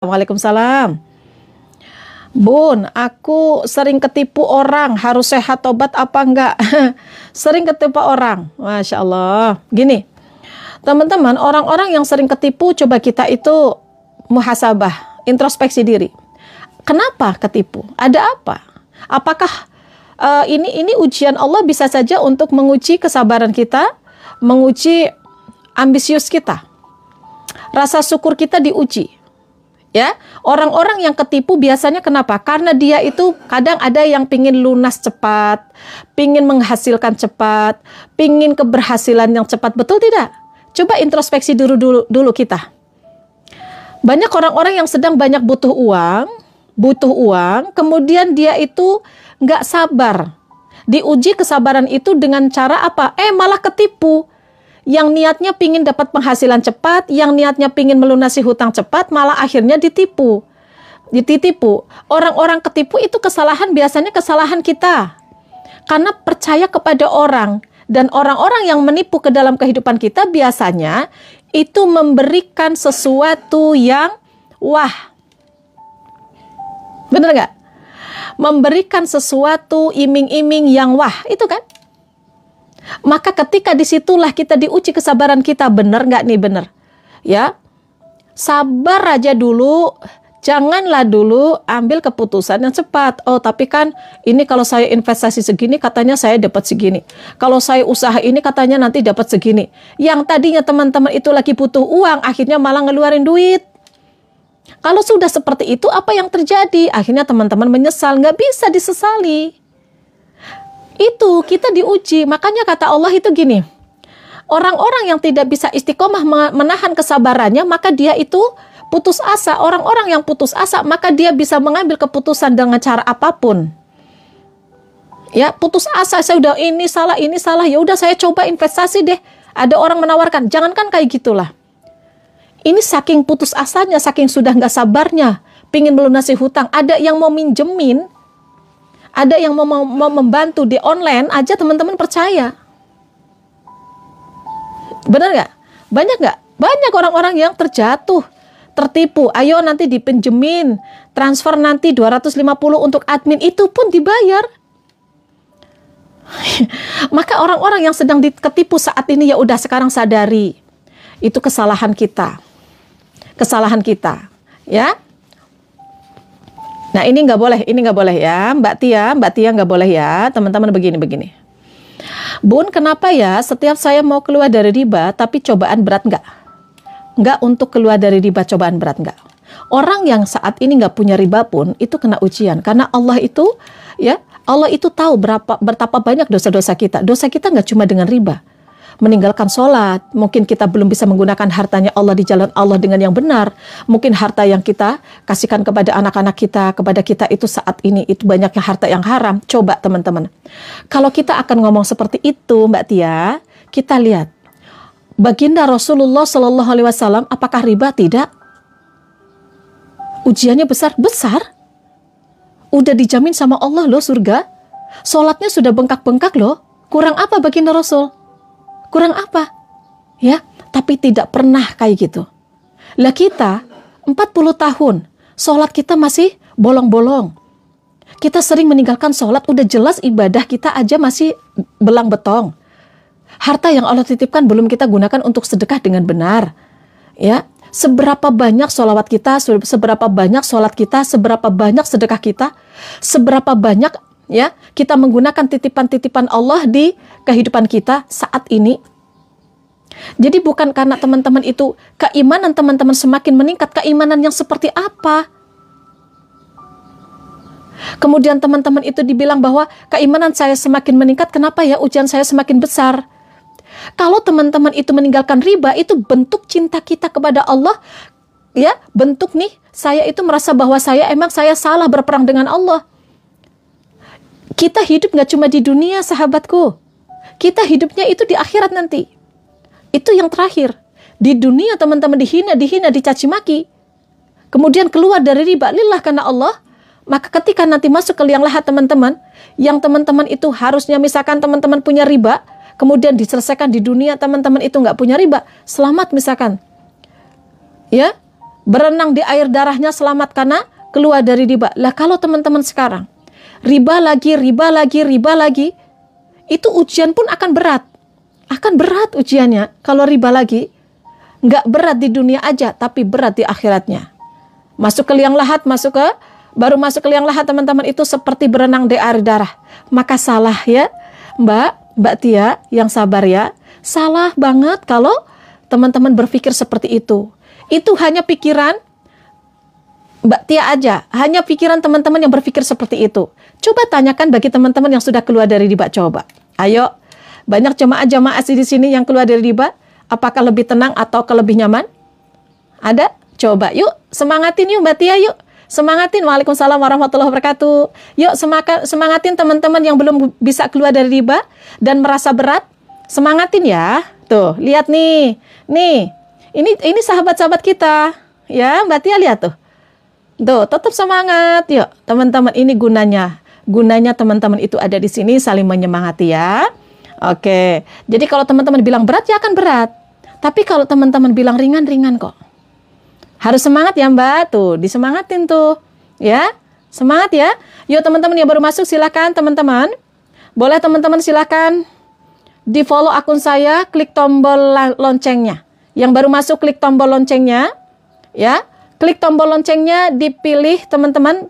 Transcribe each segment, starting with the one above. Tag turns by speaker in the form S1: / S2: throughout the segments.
S1: Waalaikumsalam. Bun, aku sering ketipu orang, harus sehat tobat apa enggak? Sering ketipu orang, Masya Allah. Gini, teman-teman, orang-orang yang sering ketipu, coba kita itu muhasabah, introspeksi diri. Kenapa ketipu? Ada apa? Apakah ini ujian Allah bisa saja untuk menguji kesabaran kita, menguji ambisius kita, rasa syukur kita diuji. Ya, orang-orang yang ketipu biasanya kenapa? Karena dia itu kadang ada yang pingin lunas cepat, pingin menghasilkan cepat, pingin keberhasilan yang cepat, betul tidak? Coba introspeksi dulu kita. Banyak orang-orang yang sedang banyak butuh uang, kemudian dia itu nggak sabar. Diuji kesabaran itu dengan cara apa? Malah ketipu. Yang niatnya pingin dapat penghasilan cepat, yang niatnya pingin melunasi hutang cepat, malah akhirnya ditipu. Orang-orang ketipu itu biasanya kesalahan kita. Karena percaya kepada orang. Dan orang-orang yang menipu ke dalam kehidupan kita biasanya itu memberikan sesuatu yang wah. Bener nggak? Memberikan sesuatu iming-iming yang wah, itu kan? Maka ketika disitulah kita diuji kesabaran kita, benar nggak nih, benar ya, sabar aja dulu, janganlah dulu ambil keputusan yang cepat. Tapi kan ini kalau saya investasi segini katanya saya dapat segini, kalau saya usaha ini katanya nanti dapat segini. Yang tadinya teman-teman itu lagi butuh uang, akhirnya malah ngeluarin duit. Kalau sudah seperti itu, apa yang terjadi? Akhirnya teman-teman menyesal. Nggak bisa disesali. Itu kita diuji. Makanya kata Allah itu gini, orang-orang yang tidak bisa istiqomah menahan kesabarannya, maka dia itu putus asa. Orang-orang yang putus asa, maka dia bisa mengambil keputusan dengan cara apapun. Ya, putus asa, saya udah ini salah, ya udah saya coba investasi deh. Ada orang menawarkan, jangankan kayak gitulah. Ini saking putus asanya, saking sudah nggak sabarnya, pingin melunasi hutang, ada yang mau minjemin, ada yang mau membantu di online aja, teman-teman percaya. Benar nggak? Banyak nggak? Banyak orang-orang yang terjatuh, tertipu. Ayo nanti dipinjemin, transfer nanti 250 untuk admin, itu pun dibayar. Maka orang-orang yang sedang ketipu saat ini, ya udah sekarang sadari, itu kesalahan kita. Kesalahan kita, ya. Nah, ini nggak boleh ya, Mbak Tia nggak boleh ya, teman-teman, begini. Bun, kenapa ya setiap saya mau keluar dari riba, tapi cobaan berat nggak? Nggak untuk keluar dari riba, cobaan berat nggak? Orang yang saat ini nggak punya riba pun, itu kena ujian. Karena Allah itu, ya, Allah itu tahu betapa banyak dosa-dosa kita. Dosa kita nggak cuma dengan riba. Meninggalkan sholat, mungkin kita belum bisa menggunakan hartanya Allah di jalan Allah dengan yang benar. Mungkin harta yang kita kasihkan kepada anak-anak kita, kepada kita itu saat ini, itu banyaknya harta yang haram. Coba teman-teman, kalau kita akan ngomong seperti itu, Mbak Tia, kita lihat baginda Rasulullah Shallallahu Alaihi Wasallam, apakah riba? Tidak. Ujiannya besar. Udah dijamin sama Allah loh surga. Sholatnya sudah bengkak-bengkak loh. Kurang apa baginda Rasul? Kurang apa? Ya, tapi tidak pernah kayak gitu. Lah kita 40 tahun, sholat kita masih bolong-bolong. Kita sering meninggalkan sholat, udah jelas ibadah kita aja masih belang betong. Harta yang Allah titipkan belum kita gunakan untuk sedekah dengan benar. Ya, seberapa banyak sholawat kita, seberapa banyak sholat kita, seberapa banyak sedekah kita, seberapa banyak ya kita menggunakan titipan-titipan Allah di kehidupan kita saat ini. Jadi bukan karena teman-teman itu keimanan teman-teman semakin meningkat, keimanan yang seperti apa? Kemudian teman-teman itu dibilang bahwa keimanan saya semakin meningkat, kenapa ya ujian saya semakin besar? Kalau teman-teman itu meninggalkan riba, itu bentuk cinta kita kepada Allah. Ya, bentuk nih, saya itu merasa bahwa saya salah berperang dengan Allah. Kita hidup nggak cuma di dunia, sahabatku. Kita hidupnya itu di akhirat nanti. Itu yang terakhir. Di dunia teman-teman dihina, dicaci maki. Kemudian keluar dari riba, lillah karena Allah. Maka ketika nanti masuk ke liang lahat teman-teman, yang teman-teman itu harusnya misalkan teman-teman punya riba, kemudian diselesaikan di dunia teman-teman itu nggak punya riba, selamat misalkan. Ya, berenang di air darahnya selamat karena keluar dari riba. Lah kalau teman-teman sekarang riba lagi, itu ujian pun akan berat. Akan berat ujiannya kalau riba lagi. Nggak berat di dunia aja, tapi berat di akhiratnya. Masuk ke liang lahat, baru masuk ke liang lahat teman-teman, itu seperti berenang di air darah. Maka salah ya Mbak Tia yang sabar ya. Salah banget kalau teman-teman berpikir seperti itu. Itu hanya pikiran Mbak Tia aja, hanya pikiran teman-teman yang berpikir seperti itu. Coba tanyakan bagi teman-teman yang sudah keluar dari riba, coba. Ayo, banyak jemaah-jemaah di sini yang keluar dari riba, apakah lebih tenang atau lebih nyaman? Ada? Coba, yuk semangatin yuk Mbak Tia, yuk. Semangatin. Waalaikumsalam warahmatullahi wabarakatuh. Yuk semangatin teman-teman yang belum bisa keluar dari riba dan merasa berat. Semangatin ya. Tuh, lihat nih. Nih. Ini sahabat-sahabat kita. Ya, Mbak Tia lihat tuh. Tuh, tetap semangat. Yuk, teman-teman, ini gunanya. Gunanya teman-teman itu ada di sini saling menyemangati ya. Oke. Jadi kalau teman-teman bilang berat ya akan berat. Tapi kalau teman-teman bilang ringan-ringan kok. Harus semangat ya Mbak, tuh disemangatin tuh ya, semangat ya. Yuk teman-teman yang baru masuk silakan teman-teman, boleh teman-teman silakan di follow akun saya, klik tombol loncengnya. Yang baru masuk klik tombol loncengnya ya, klik tombol loncengnya, dipilih teman-teman,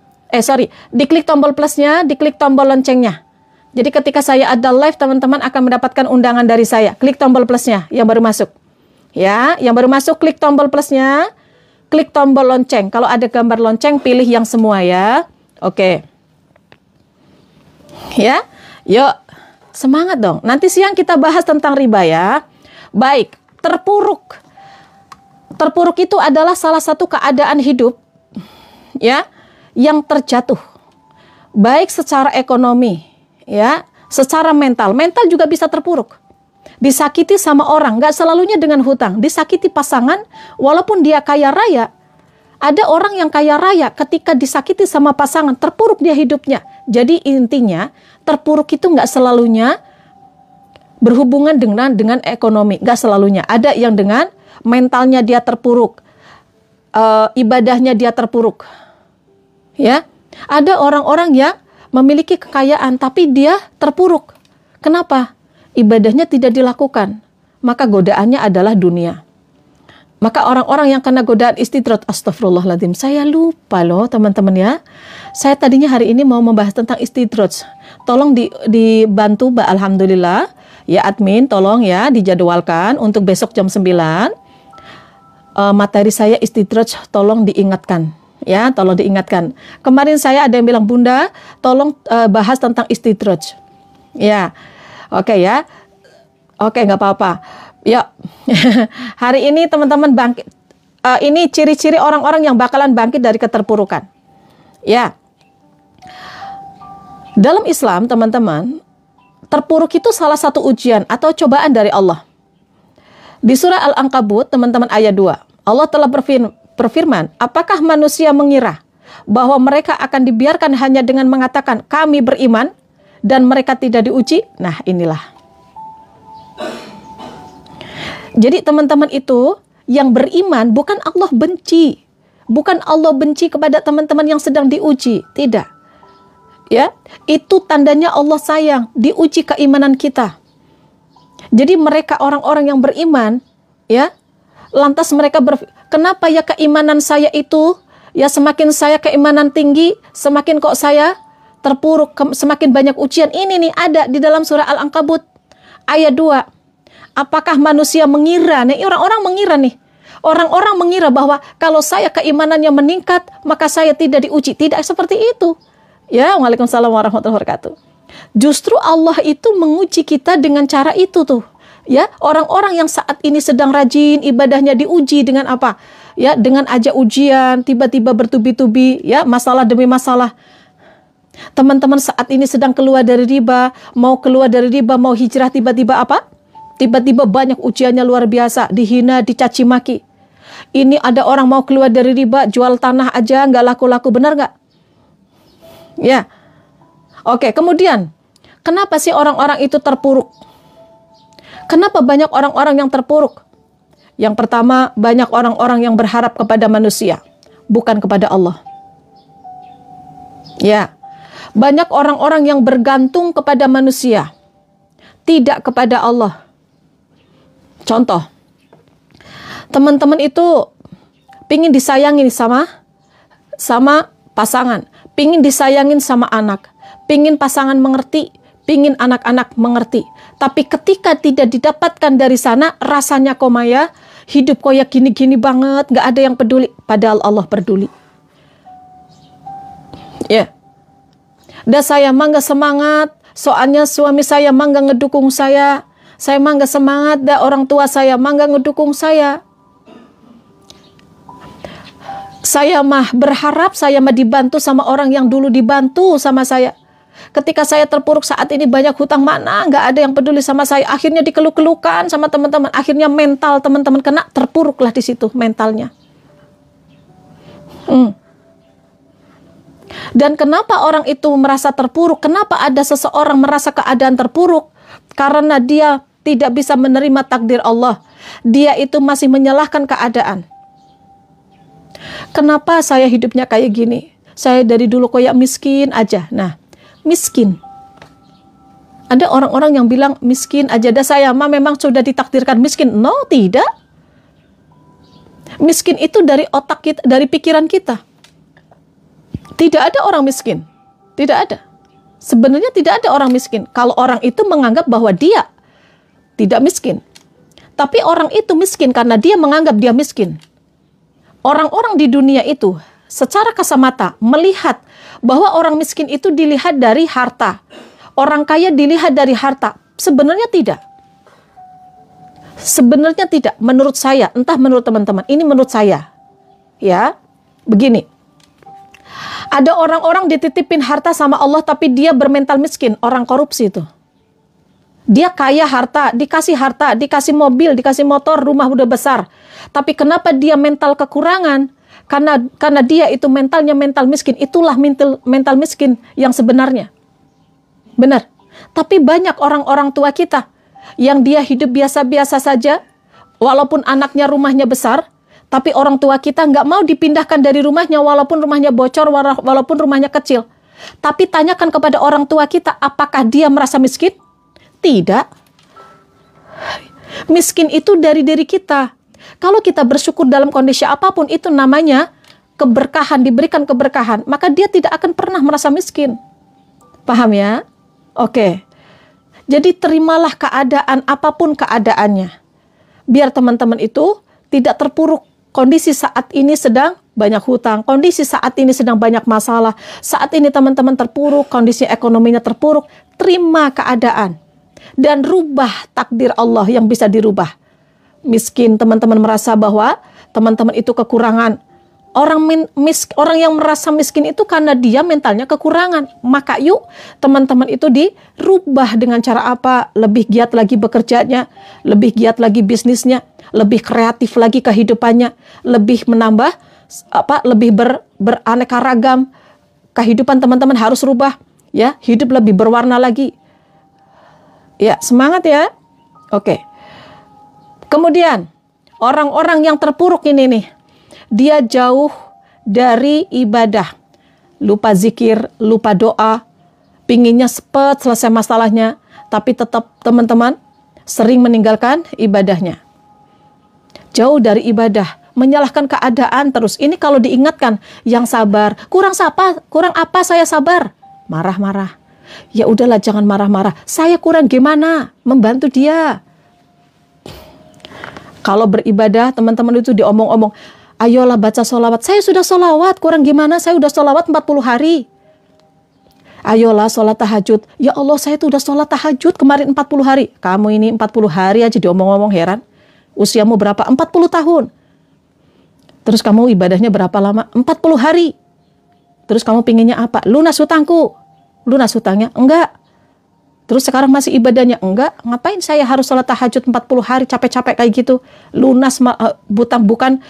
S1: diklik tombol plusnya, diklik tombol loncengnya. Jadi ketika saya ada live teman-teman akan mendapatkan undangan dari saya. Klik tombol plusnya yang baru masuk ya, yang baru masuk klik tombol plusnya. Klik tombol lonceng. Kalau ada gambar lonceng, pilih yang semua ya. Oke. Ya. Yuk. Semangat dong. Nanti siang kita bahas tentang riba ya. Baik. Terpuruk. Terpuruk itu adalah salah satu keadaan hidup ya yang terjatuh. Baik secara ekonomi ya, secara mental. Mental juga bisa terpuruk. Disakiti sama orang, nggak selalunya dengan hutang. Disakiti pasangan, walaupun dia kaya raya. Ada orang yang kaya raya, ketika disakiti sama pasangan, terpuruk dia hidupnya. Jadi intinya, terpuruk itu nggak selalunya berhubungan dengan ekonomi. Nggak selalunya. Ada yang dengan mentalnya dia terpuruk. Ibadahnya dia terpuruk. Ya, ada orang-orang yang memiliki kekayaan, tapi dia terpuruk. Kenapa? Ibadahnya tidak dilakukan, maka godaannya adalah dunia. Maka orang-orang yang kena godaan istidrat, astagfirullahaladzim, saya lupa loh teman-teman ya. Saya tadinya hari ini mau membahas tentang istidrat. Tolong dibantu Mbak, alhamdulillah. Ya admin, tolong ya dijadwalkan untuk besok jam 9. Materi saya istidrat, tolong diingatkan. Ya, tolong diingatkan. Kemarin saya ada yang bilang, Bunda, tolong bahas tentang istidrat. Ya. Oke ya, oke nggak apa-apa. Ya, hari ini teman-teman bangkit. Ini ciri-ciri orang-orang yang bakalan bangkit dari keterpurukan. Ya, dalam Islam teman-teman, terpuruk itu salah satu ujian atau cobaan dari Allah. Di surah Al-Ankabut teman-teman ayat 2, Allah telah berfirman, apakah manusia mengira bahwa mereka akan dibiarkan hanya dengan mengatakan kami beriman dan mereka tidak diuji? Nah inilah. Jadi teman-teman itu yang beriman bukan Allah benci. Bukan Allah benci kepada teman-teman yang sedang diuji. Tidak. Ya, itu tandanya Allah sayang, diuji keimanan kita. Jadi mereka orang-orang yang beriman, ya, lantas mereka kenapa ya keimanan saya itu, ya semakin saya keimanan tinggi, semakin kok saya terpuruk, semakin banyak ujian. Ini nih ada di dalam surah Al-Ankabut ayat 2. Apakah manusia mengira, nih orang-orang mengira nih. Orang-orang mengira bahwa kalau saya keimanannya meningkat, maka saya tidak diuji. Tidak seperti itu. Ya, waalaikumsalam warahmatullahi wabarakatuh. Justru Allah itu menguji kita dengan cara itu tuh. Ya, orang-orang yang saat ini sedang rajin ibadahnya diuji dengan apa? Ya, dengan aja ujian, tiba-tiba bertubi-tubi, ya, masalah demi masalah. Teman-teman saat ini sedang keluar dari riba, mau keluar dari riba, mau hijrah, tiba-tiba apa? Tiba-tiba banyak ujiannya luar biasa, dihina, dicaci maki. Ini ada orang mau keluar dari riba, jual tanah aja nggak laku-laku, benar nggak? Ya, oke. Kemudian, kenapa sih orang-orang itu terpuruk? Kenapa banyak orang-orang yang terpuruk? Yang pertama, banyak orang-orang yang berharap kepada manusia, bukan kepada Allah. Ya, banyak orang-orang yang bergantung kepada manusia, tidak kepada Allah. Contoh, teman-teman itu pingin disayangin sama pasangan, pingin disayangin sama anak, pingin pasangan mengerti, pingin anak-anak mengerti. Tapi ketika tidak didapatkan dari sana, rasanya Maya, hidup kayak gini-gini banget, gak ada yang peduli. Padahal Allah peduli. Ya. Dan saya mangga semangat, soalnya suami saya mangga ngedukung saya mangga semangat, dan orang tua saya mangga ngedukung saya. Saya mah berharap saya mah dibantu sama orang yang dulu dibantu sama saya. Ketika saya terpuruk saat ini banyak hutang, mana nggak ada yang peduli sama saya. Akhirnya dikeluh-keluhkan sama teman-teman. Akhirnya mental teman-teman kena, terpuruklah di situ mentalnya. Dan kenapa orang itu merasa terpuruk? Kenapa ada seseorang merasa keadaan terpuruk? Karena dia tidak bisa menerima takdir Allah. Dia itu masih menyalahkan keadaan. Kenapa saya hidupnya kayak gini? Saya dari dulu kayak miskin aja. Nah, miskin. Ada orang-orang yang bilang miskin aja. Dan saya mah memang sudah ditakdirkan miskin. No, tidak. Miskin itu dari otak kita, dari pikiran kita. Tidak ada orang miskin. Tidak ada. Sebenarnya tidak ada orang miskin. Kalau orang itu menganggap bahwa dia tidak miskin. Tapi orang itu miskin karena dia menganggap dia miskin. Orang-orang di dunia itu secara kasamata melihat bahwa orang miskin itu dilihat dari harta. Orang kaya dilihat dari harta. Sebenarnya tidak. Sebenarnya tidak. Menurut saya, entah menurut teman-teman. Ini menurut saya. Ya, begini. Ada orang-orang dititipin harta sama Allah tapi dia bermental miskin. Orang korupsi itu. Dia kaya harta, dikasih mobil, dikasih motor, rumah udah besar. Tapi kenapa dia mental kekurangan? Karena dia itu mentalnya mental miskin. Itulah mental miskin yang sebenarnya. Benar. Tapi banyak orang-orang tua kita yang dia hidup biasa-biasa saja, walaupun anaknya rumahnya besar, tapi orang tua kita nggak mau dipindahkan dari rumahnya walaupun rumahnya bocor, walaupun rumahnya kecil. Tapi tanyakan kepada orang tua kita, apakah dia merasa miskin? Tidak. Miskin itu dari diri kita. Kalau kita bersyukur dalam kondisi apapun, itu namanya keberkahan, diberikan keberkahan. Maka dia tidak akan pernah merasa miskin. Paham ya? Oke. Jadi terimalah keadaan apapun keadaannya. Biar teman-teman itu tidak terpuruk. Kondisi saat ini sedang banyak hutang. Kondisi saat ini sedang banyak masalah. Saat ini teman-teman terpuruk. Kondisi ekonominya terpuruk. Terima keadaan. Dan rubah takdir Allah yang bisa dirubah. Miskin, teman-teman merasa bahwa teman-teman itu kekurangan. Orang yang merasa miskin itu karena dia mentalnya kekurangan. Maka yuk teman-teman itu dirubah dengan cara apa? Lebih giat lagi bekerjanya, lebih giat lagi bisnisnya, lebih kreatif lagi kehidupannya, lebih menambah lebih beraneka ragam. Kehidupan teman-teman harus rubah, ya, hidup lebih berwarna lagi. Ya, semangat ya. Oke. Kemudian orang-orang yang terpuruk ini nih, dia jauh dari ibadah, lupa zikir, lupa doa, pinginnya cepat selesai masalahnya, tapi tetap teman-teman sering meninggalkan ibadahnya. Jauh dari ibadah, menyalahkan keadaan terus. Ini kalau diingatkan, yang sabar, kurang apa saya sabar? Marah-marah. Ya udahlah, jangan marah-marah. Saya kurang gimana? Membantu dia. Kalau beribadah, teman-teman itu diomong-omong, ayolah baca sholawat. Saya sudah sholawat, kurang gimana? Saya sudah sholawat 40 hari. Ayolah sholat tahajud. Ya Allah, saya tuh udah sholat tahajud kemarin 40 hari. Kamu ini 40 hari aja diomong-omong, heran. Usiamu berapa? 40 tahun. Terus kamu ibadahnya berapa lama? 40 hari. Terus kamu pinginnya apa? Lunas hutangku. Lunas hutangnya? Enggak. Terus sekarang masih ibadahnya? Enggak. Ngapain saya harus sholat tahajud 40 hari capek-capek kayak gitu? Lunas bukan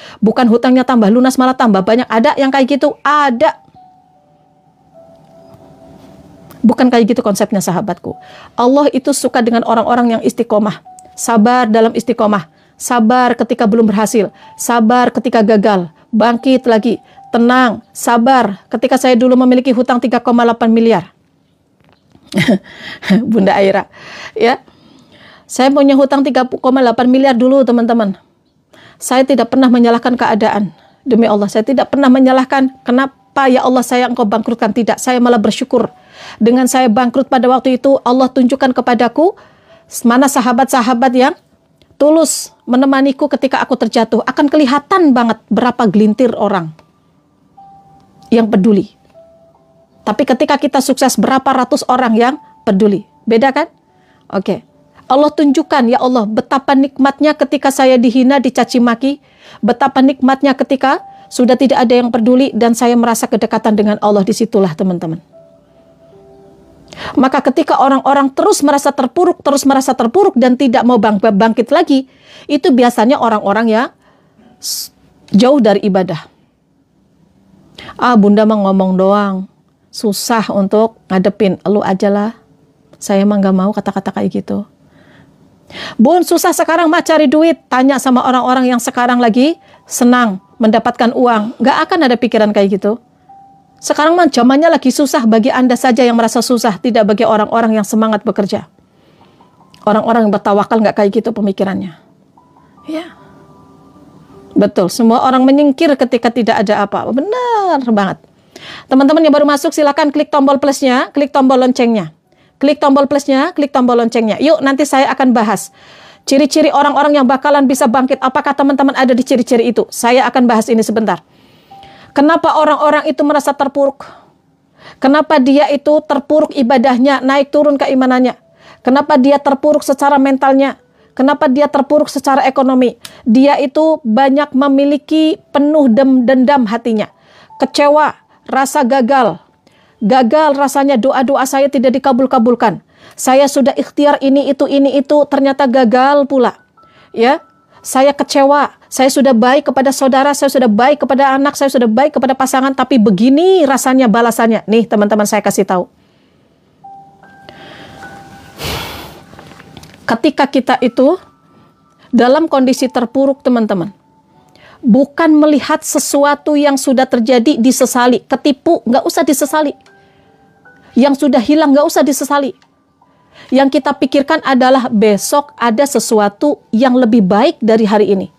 S1: hutangnya tambah, lunas malah tambah banyak. Ada yang kayak gitu? Ada. Bukan kayak gitu konsepnya, sahabatku. Allah itu suka dengan orang-orang yang istiqomah. Sabar dalam istiqomah. sabar ketika belum berhasil, sabar ketika gagal, bangkit lagi, tenang, sabar ketika saya dulu memiliki hutang 3,8 miliar. Bunda Aira, ya. Saya punya hutang 3,8 miliar dulu, teman-teman. Saya tidak pernah menyalahkan keadaan. Demi Allah, saya tidak pernah menyalahkan kenapa ya Allah saya engkau bangkrutkan. Tidak, saya malah bersyukur. Dengan saya bangkrut pada waktu itu, Allah tunjukkan kepadaku mana sahabat-sahabat yang tulus menemaniku ketika aku terjatuh. Akan kelihatan banget berapa gelintir orang yang peduli. Tapi ketika kita sukses, berapa ratus orang yang peduli. Beda kan? Oke. Allah tunjukkan, ya Allah, betapa nikmatnya ketika saya dihina, dicaci maki. Betapa nikmatnya ketika sudah tidak ada yang peduli dan saya merasa kedekatan dengan Allah. Disitulah, teman-teman. Maka ketika orang-orang terus merasa terpuruk dan tidak mau bangkit lagi, itu biasanya orang-orang yang jauh dari ibadah. Bunda mah ngomong doang, susah untuk ngadepin. Lu ajalah, saya mah gak mau kata-kata kayak gitu. Bun, susah sekarang mah cari duit. Tanya sama orang-orang yang sekarang lagi senang mendapatkan uang. Gak akan ada pikiran kayak gitu. Sekarang mah zamannya lagi susah. Bagi Anda saja yang merasa susah, tidak bagi orang-orang yang semangat bekerja. Orang-orang yang bertawakal gak kayak gitu pemikirannya. Ya, betul. Semua orang menyingkir ketika tidak ada apa. Benar banget. Teman-teman yang baru masuk, silakan klik tombol plusnya, klik tombol loncengnya. Klik tombol plusnya, klik tombol loncengnya. Yuk, nanti saya akan bahas ciri-ciri orang-orang yang bakalan bisa bangkit. Apakah teman-teman ada di ciri-ciri itu? Saya akan bahas ini sebentar. Kenapa orang-orang itu merasa terpuruk? Kenapa dia itu terpuruk ibadahnya, naik turun keimanannya? Kenapa dia terpuruk secara mentalnya? Kenapa dia terpuruk secara ekonomi? Dia itu banyak memiliki penuh dendam hatinya. Kecewa, rasa gagal. Gagal rasanya, doa-doa saya tidak dikabul-kabulkan. Saya sudah ikhtiar ini itu, ternyata gagal pula. Ya, saya kecewa. Saya sudah baik kepada saudara, saya sudah baik kepada anak, saya sudah baik kepada pasangan, tapi begini rasanya balasannya. Nih, teman-teman, saya kasih tahu. Ketika kita itu dalam kondisi terpuruk, teman-teman, bukan melihat sesuatu yang sudah terjadi disesali. Ketipu, nggak usah disesali. Yang sudah hilang, nggak usah disesali. Yang kita pikirkan adalah besok ada sesuatu yang lebih baik dari hari ini.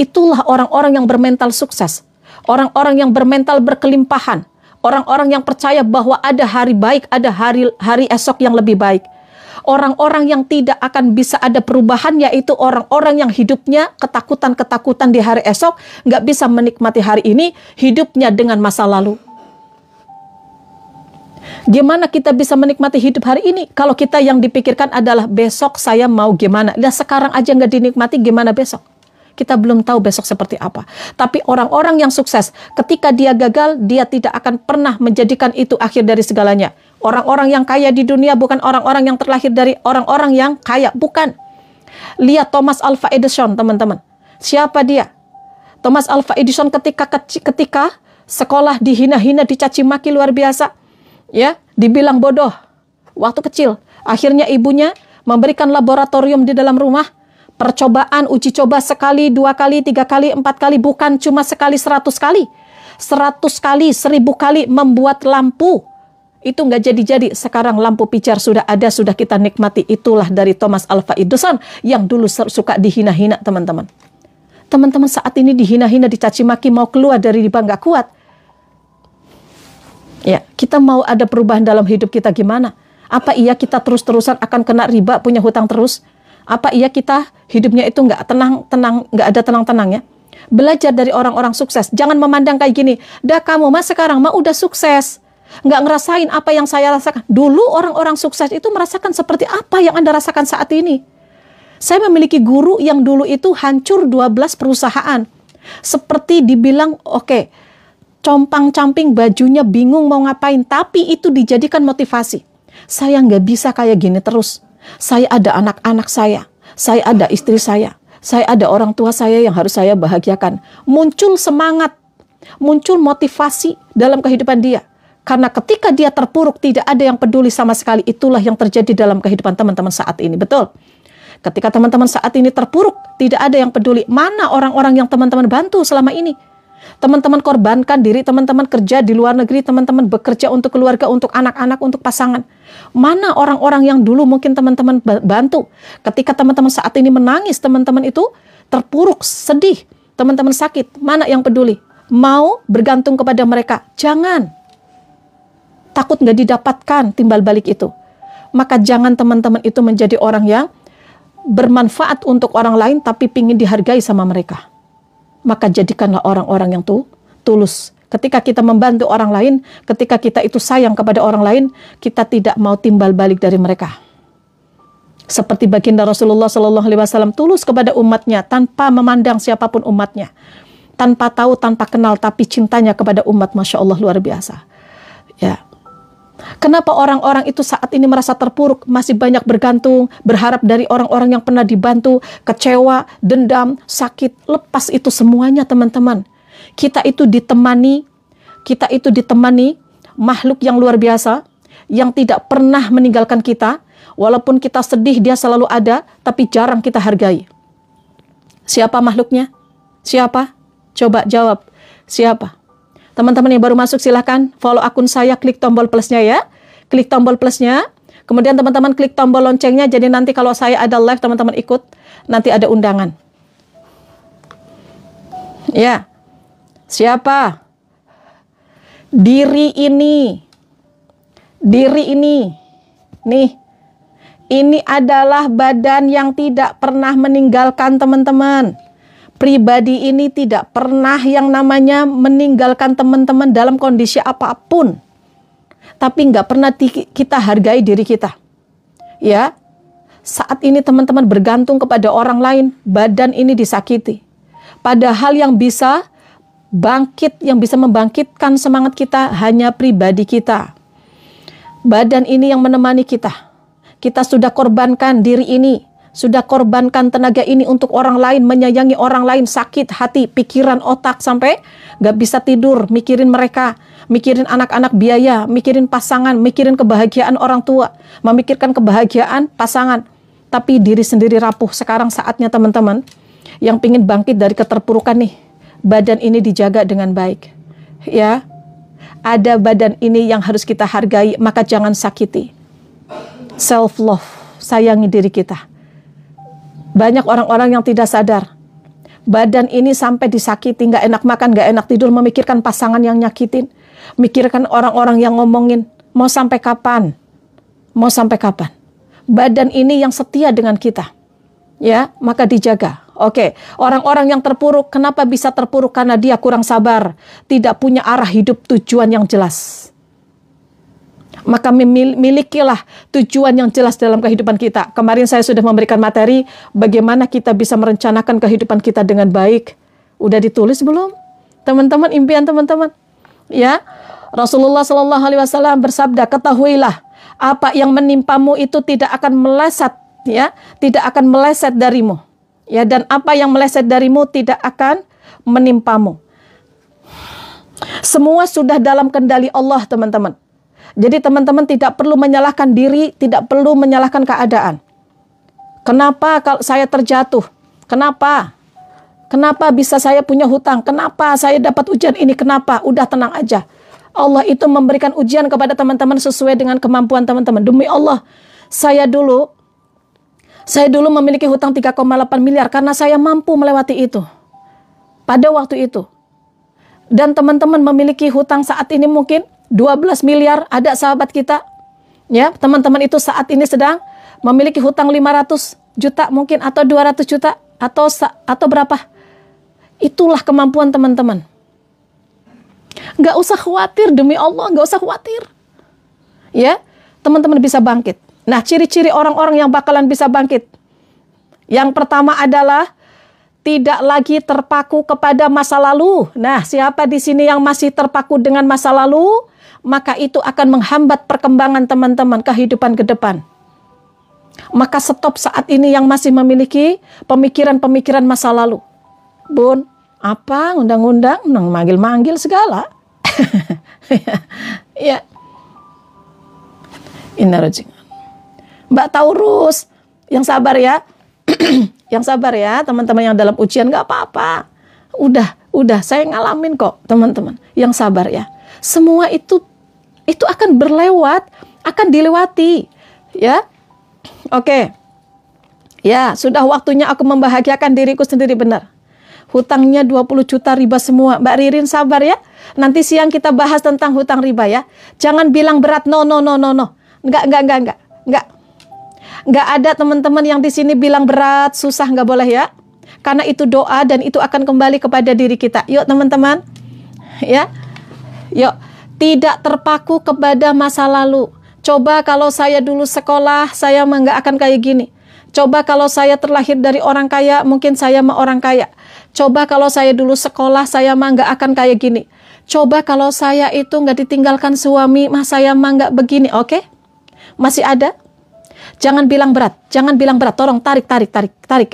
S1: Itulah orang-orang yang bermental sukses. Orang-orang yang bermental berkelimpahan. Orang-orang yang percaya bahwa ada hari baik, ada hari esok yang lebih baik. Orang-orang yang tidak akan bisa ada perubahan, yaitu orang-orang yang hidupnya ketakutan-ketakutan di hari esok, nggak bisa menikmati hari ini, hidupnya dengan masa lalu. Gimana kita bisa menikmati hidup hari ini kalau kita yang dipikirkan adalah besok saya mau gimana? Dan sekarang aja nggak dinikmati, gimana besok? Kita belum tahu besok seperti apa. Tapi orang-orang yang sukses, ketika dia gagal, dia tidak akan pernah menjadikan itu akhir dari segalanya. Orang-orang yang kaya di dunia bukan orang-orang yang terlahir dari orang-orang yang kaya. Bukan. Lihat Thomas Alva Edison, teman-teman. Siapa dia? Thomas Alva Edison ketika sekolah dihina-hina, dicaci maki luar biasa. Ya, dibilang bodoh waktu kecil. Akhirnya ibunya memberikan laboratorium di dalam rumah. Percobaan, uji coba sekali, 2 kali, 3 kali, 4 kali. Bukan cuma sekali, 100 kali. 100 kali, 1000 kali membuat lampu. Itu nggak jadi-jadi. Sekarang lampu pijar sudah ada, sudah kita nikmati. Itulah dari Thomas Alva Edison yang dulu suka dihina-hina, teman-teman. Teman-teman saat ini dihina-hina, dicaci maki, mau keluar dari riba nggak kuat. Ya, kita mau ada perubahan dalam hidup kita gimana? Apa iya kita terus-terusan akan kena riba, punya hutang terus? Apa iya kita hidupnya itu nggak tenang, nggak ada tenang-tenangnya? Belajar dari orang-orang sukses. Jangan memandang kayak gini. Dah kamu mah sekarang mah udah sukses. Nggak ngerasain apa yang saya rasakan. Dulu orang-orang sukses itu merasakan seperti apa yang Anda rasakan saat ini. Saya memiliki guru yang dulu itu hancur 12 perusahaan. Seperti dibilang, oke, compang-camping, bajunya bingung mau ngapain. Tapi itu dijadikan motivasi. Saya nggak bisa kayak gini terus. Saya ada anak-anak saya ada istri saya ada orang tua saya yang harus saya bahagiakan. Muncul semangat, muncul motivasi dalam kehidupan dia. Karena ketika dia terpuruk, tidak ada yang peduli sama sekali. Itulah yang terjadi dalam kehidupan teman-teman saat ini. Betul? Ketika teman-teman saat ini terpuruk, tidak ada yang peduli. Mana orang-orang yang teman-teman bantu selama ini? Teman-teman korbankan diri, teman-teman kerja di luar negeri, teman-teman bekerja untuk keluarga, untuk anak-anak, untuk pasangan. Mana orang-orang yang dulu mungkin teman-teman bantu? Ketika teman-teman saat ini menangis, teman-teman itu terpuruk, sedih, teman-teman sakit. Mana yang peduli? Mau bergantung kepada mereka? Jangan. Takut nggak didapatkan timbal balik itu. Maka jangan teman-teman itu menjadi orang yang bermanfaat untuk orang lain tapi pingin dihargai sama mereka. Maka jadikanlah orang-orang yang tulus. Ketika kita membantu orang lain, ketika kita itu sayang kepada orang lain, kita tidak mau timbal balik dari mereka. Seperti baginda Rasulullah SAW tulus kepada umatnya tanpa memandang siapapun umatnya, tanpa tahu, tanpa kenal, tapi cintanya kepada umat, masya Allah, luar biasa. Ya. Kenapa orang-orang itu saat ini merasa terpuruk, masih banyak bergantung, berharap dari orang-orang yang pernah dibantu, kecewa, dendam, sakit? Lepas itu semuanya, teman-teman. Kita itu ditemani makhluk yang luar biasa, yang tidak pernah meninggalkan kita. Walaupun kita sedih, dia selalu ada, tapi jarang kita hargai. Siapa makhluknya? Siapa? Coba jawab. Siapa? Teman-teman yang baru masuk silahkan follow akun saya, klik tombol plusnya ya. Klik tombol plusnya. Kemudian teman-teman klik tombol loncengnya. Jadi nanti kalau saya ada live, teman-teman ikut. Nanti ada undangan. Ya. Siapa? Diri ini. Nih. Ini adalah badan yang tidak pernah meninggalkan teman-teman. Pribadi ini tidak pernah yang namanya meninggalkan teman-teman dalam kondisi apapun. Tapi nggak pernah kita hargai diri kita. Ya, saat ini teman-teman bergantung kepada orang lain, badan ini disakiti. Padahal yang bisa bangkit, yang bisa membangkitkan semangat kita hanya pribadi kita. Badan ini yang menemani kita. Kita sudah korbankan diri ini, sudah korbankan tenaga ini untuk orang lain, menyayangi orang lain, sakit hati, pikiran, otak, sampai gak bisa tidur, mikirin mereka, mikirin anak-anak biaya, mikirin pasangan, mikirin kebahagiaan orang tua, memikirkan kebahagiaan pasangan. Tapi diri sendiri rapuh. Sekarang saatnya teman-teman yang pingin bangkit dari keterpurukan nih, badan ini dijaga dengan baik. Ya, ada badan ini yang harus kita hargai, maka jangan sakiti. Self love, sayangi diri kita. Banyak orang-orang yang tidak sadar, badan ini sampai disakiti, nggak enak makan, nggak enak tidur, memikirkan pasangan yang nyakitin, mikirkan orang-orang yang ngomongin, mau sampai kapan? Mau sampai kapan? Badan ini yang setia dengan kita, ya, maka dijaga. Oke, orang-orang yang terpuruk, kenapa bisa terpuruk? Karena dia kurang sabar, tidak punya arah hidup, tujuan yang jelas. Maka milikilah tujuan yang jelas dalam kehidupan kita. Kemarin saya sudah memberikan materi bagaimana kita bisa merencanakan kehidupan kita dengan baik. Udah ditulis belum? Teman-teman, impian teman-teman. Ya, Rasulullah SAW bersabda, ketahuilah apa yang menimpamu itu tidak akan meleset, ya, tidak akan meleset darimu. Ya, dan apa yang meleset darimu tidak akan menimpamu. Semua sudah dalam kendali Allah, teman-teman. Jadi teman-teman tidak perlu menyalahkan diri, tidak perlu menyalahkan keadaan. Kenapa kalau saya terjatuh? Kenapa? Kenapa bisa saya punya hutang? Kenapa saya dapat ujian ini? Kenapa? Udah tenang aja. Allah itu memberikan ujian kepada teman-teman sesuai dengan kemampuan teman-teman. Demi Allah, saya dulu memiliki hutang 3,8 miliar karena saya mampu melewati itu. Pada waktu itu. Dan teman-teman memiliki hutang saat ini mungkin 12 miliar, ada sahabat kita, ya, teman-teman itu saat ini sedang memiliki hutang 500 juta mungkin, atau 200 juta, atau berapa. Itulah kemampuan teman-teman. Nggak usah khawatir, demi Allah, nggak usah khawatir. Ya, teman-teman bisa bangkit. Nah, ciri-ciri orang-orang yang bakalan bisa bangkit. Yang pertama adalah tidak lagi terpaku kepada masa lalu. Nah, siapa di sini yang masih terpaku dengan masa lalu, maka itu akan menghambat perkembangan teman-teman kehidupan ke depan. Maka stop saat ini yang masih memiliki pemikiran-pemikiran masa lalu. Bun, apa undang-undang, manggil-manggil segala. Ya. Mbak Taurus, yang sabar ya. Yang sabar ya, teman-teman yang dalam ujian nggak apa-apa. Udah, saya ngalamin kok, teman-teman. Yang sabar ya. Semua itu akan berlewat, akan dilewati. Ya. Oke. Ya, sudah waktunya aku membahagiakan diriku sendiri, benar. Hutangnya 20 juta riba semua. Mbak Ririn sabar ya. Nanti siang kita bahas tentang hutang riba ya. Jangan bilang berat, no. Enggak. Enggak ada teman-teman yang di sini bilang berat, susah, enggak boleh ya. Karena itu doa dan itu akan kembali kepada diri kita. Yuk teman-teman. Ya. Yuk, tidak terpaku kepada masa lalu. Coba kalau saya dulu sekolah, saya mah enggak akan kayak gini. Coba kalau saya terlahir dari orang kaya, mungkin saya mah orang kaya. Coba kalau saya dulu sekolah, saya mah nggak akan kayak gini. Coba kalau saya itu nggak ditinggalkan suami, mah saya mah nggak begini. Oke? Masih ada? Jangan bilang berat. Tolong tarik.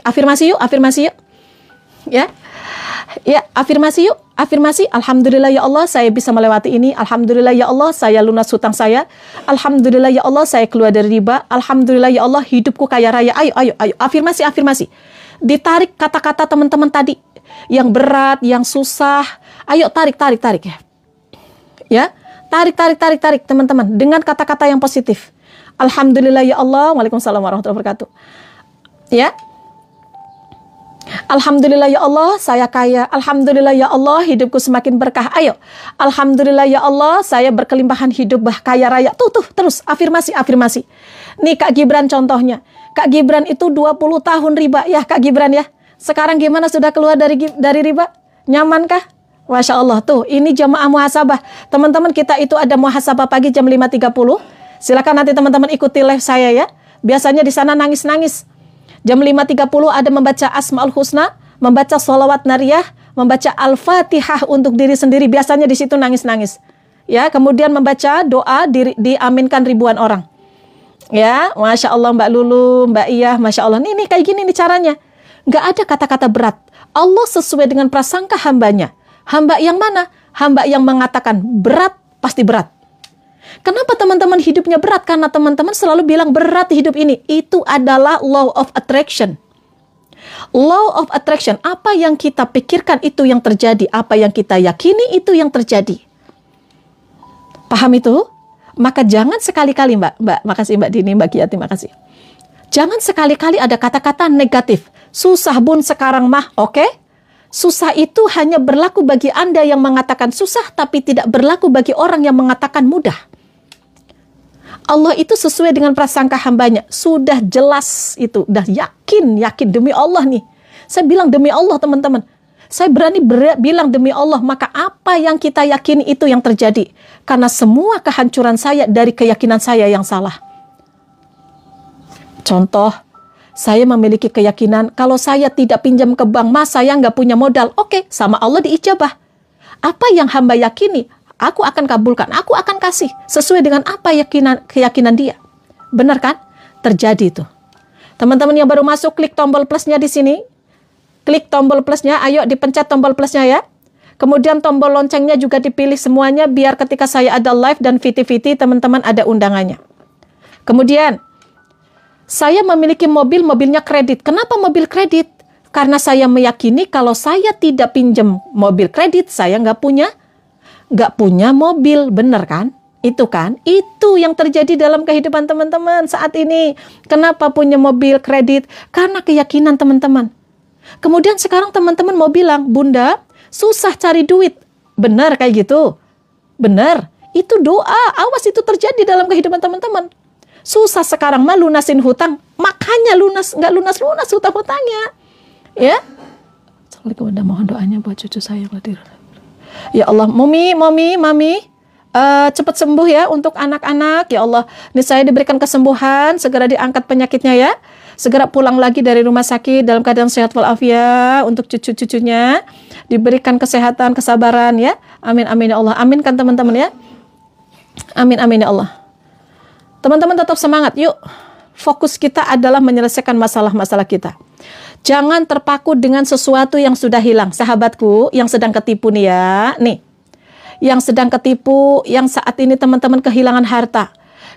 S1: Afirmasi yuk. Ya. Ya, afirmasi yuk. Afirmasi, alhamdulillah ya Allah saya bisa melewati ini. Alhamdulillah ya Allah saya lunas hutang saya. Alhamdulillah ya Allah saya keluar dari riba. Alhamdulillah ya Allah hidupku kaya raya. Ayo. Afirmasi. Ditarik kata-kata teman-teman tadi. Yang berat, yang susah. Ayo tarik ya. Ya, tarik teman-teman dengan kata-kata yang positif. Alhamdulillah ya Allah. Waalaikumsalam warahmatullahi wabarakatuh. Ya. Alhamdulillah ya Allah saya kaya. Alhamdulillah ya Allah hidupku semakin berkah. Ayo. Alhamdulillah ya Allah saya berkelimpahan hidup, kaya raya. Tuh terus afirmasi. Nih Kak Gibran contohnya. Kak Gibran itu 20 tahun riba ya Kak Gibran ya. Sekarang gimana, sudah keluar dari riba? Nyamankah? Masya Allah tuh, ini jamaah muhasabah. Teman-teman kita itu ada muhasabah pagi jam 5.30. Silakan nanti teman-teman ikuti live saya ya. Biasanya di sana nangis-nangis. Jam 5.30 ada membaca Asmaul Husna, membaca sholawat nariyah, membaca Al-Fatihah untuk diri sendiri. Biasanya di situ nangis-nangis. Ya, kemudian membaca doa diaminkan ribuan orang. Ya, Masya Allah Mbak Lulu, Mbak Iyah, Masya Allah. Nih kayak gini nih caranya. Nggak ada kata-kata berat. Allah sesuai dengan prasangka hambanya. Hamba yang mana? Hamba yang mengatakan berat, pasti berat. Kenapa teman-teman hidupnya berat? Karena teman-teman selalu bilang berat hidup ini. Itu adalah law of attraction. Law of attraction. Apa yang kita pikirkan itu yang terjadi. Apa yang kita yakini itu yang terjadi. Paham itu? Maka jangan sekali-kali Mbak. Makasih Mbak Dini, Mbak Kiati, makasih. Jangan sekali-kali ada kata-kata negatif. Susah bun sekarang mah, oke? Susah itu hanya berlaku bagi Anda yang mengatakan susah, tapi tidak berlaku bagi orang yang mengatakan mudah. Allah itu sesuai dengan prasangka hambanya. Sudah jelas itu. Udah yakin demi Allah nih. Saya bilang demi Allah teman-teman. Saya berani bilang demi Allah. Maka apa yang kita yakini itu yang terjadi. Karena semua kehancuran saya dari keyakinan saya yang salah. Contoh. Saya memiliki keyakinan kalau saya tidak pinjam ke bank, mas saya nggak punya modal. Oke, sama Allah diijabah. Apa yang hamba yakini? Aku akan kabulkan, aku akan kasih sesuai dengan apa keyakinan dia. Benar kan? Terjadi itu. Teman-teman yang baru masuk, klik tombol plusnya di sini. Klik tombol plusnya, ayo dipencet tombol plusnya ya. Kemudian tombol loncengnya juga dipilih semuanya biar ketika saya ada live dan VT, teman-teman ada undangannya. Kemudian, saya memiliki mobilnya kredit. Kenapa mobil kredit? Karena saya meyakini kalau saya tidak pinjam mobil kredit, saya nggak punya mobil, bener kan? Itu yang terjadi dalam kehidupan teman-teman saat ini. Kenapa punya mobil kredit? Karena keyakinan teman-teman. Kemudian sekarang teman-teman mau bilang, Bunda, susah cari duit. Benar kayak gitu? Benar. Itu doa, awas itu terjadi dalam kehidupan teman-teman. Susah sekarang mah lunasin hutang, makanya nggak lunas hutang-hutangnya. Ya. Assalamualaikum, mohon doanya buat cucu saya. Ya Allah, mami, cepat sembuh ya untuk anak-anak. Ya Allah, ini saya diberikan kesembuhan, segera diangkat penyakitnya ya. Segera pulang lagi dari rumah sakit dalam keadaan sehat walafiat untuk cucu-cucunya. Diberikan kesehatan, kesabaran ya. Amin, amin ya Allah. Aminkan teman-teman ya. Amin, amin ya Allah. Teman-teman tetap semangat, yuk. Fokus kita adalah menyelesaikan masalah-masalah kita. Jangan terpaku dengan sesuatu yang sudah hilang. Sahabatku yang sedang ketipu nih ya. Nih, yang sedang ketipu, yang saat ini teman-teman kehilangan harta,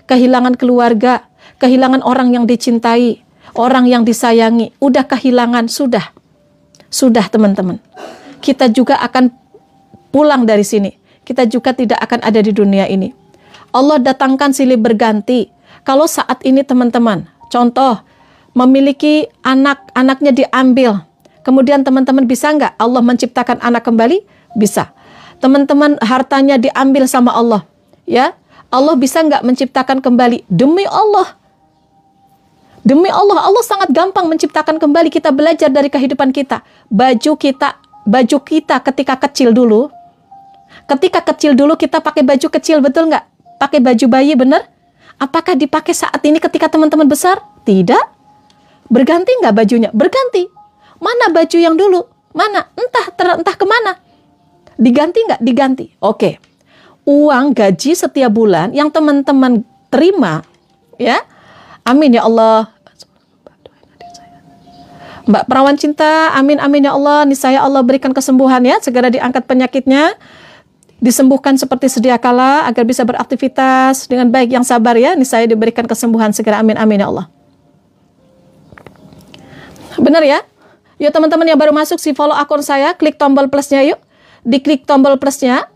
S1: kehilangan keluarga, kehilangan orang yang dicintai. orang yang disayangi, udah kehilangan, sudah teman-teman. Kita juga akan pulang dari sini. Kita juga tidak akan ada di dunia ini. Allah datangkan silih berganti. Kalau saat ini teman-teman, contoh, memiliki anaknya diambil. Kemudian teman-teman bisa nggak Allah menciptakan anak kembali? Bisa. Teman-teman hartanya diambil sama Allah. Ya, Allah bisa nggak menciptakan kembali? Demi Allah. Demi Allah, Allah sangat gampang menciptakan kembali. Kita belajar dari kehidupan kita. Baju kita ketika kecil dulu. Ketika kecil dulu kita pakai baju kecil, betul nggak? Pakai baju bayi, benar? Apakah dipakai saat ini ketika teman-teman besar? Tidak. Berganti nggak bajunya? Berganti. Mana baju yang dulu? Mana? Entah kemana. Diganti nggak? Diganti. Oke. Uang gaji setiap bulan yang teman-teman terima, ya. Amin ya Allah. Mbak Perawan Cinta, amin ya Allah. Niscaya Allah berikan kesembuhan ya, segera diangkat penyakitnya, disembuhkan seperti sedia kala agar bisa beraktivitas dengan baik, yang sabar ya. Niscaya diberikan kesembuhan segera, amin ya Allah. Benar ya? Yuk teman-teman yang baru masuk, si follow akun saya, klik tombol plusnya yuk. Diklik tombol plusnya.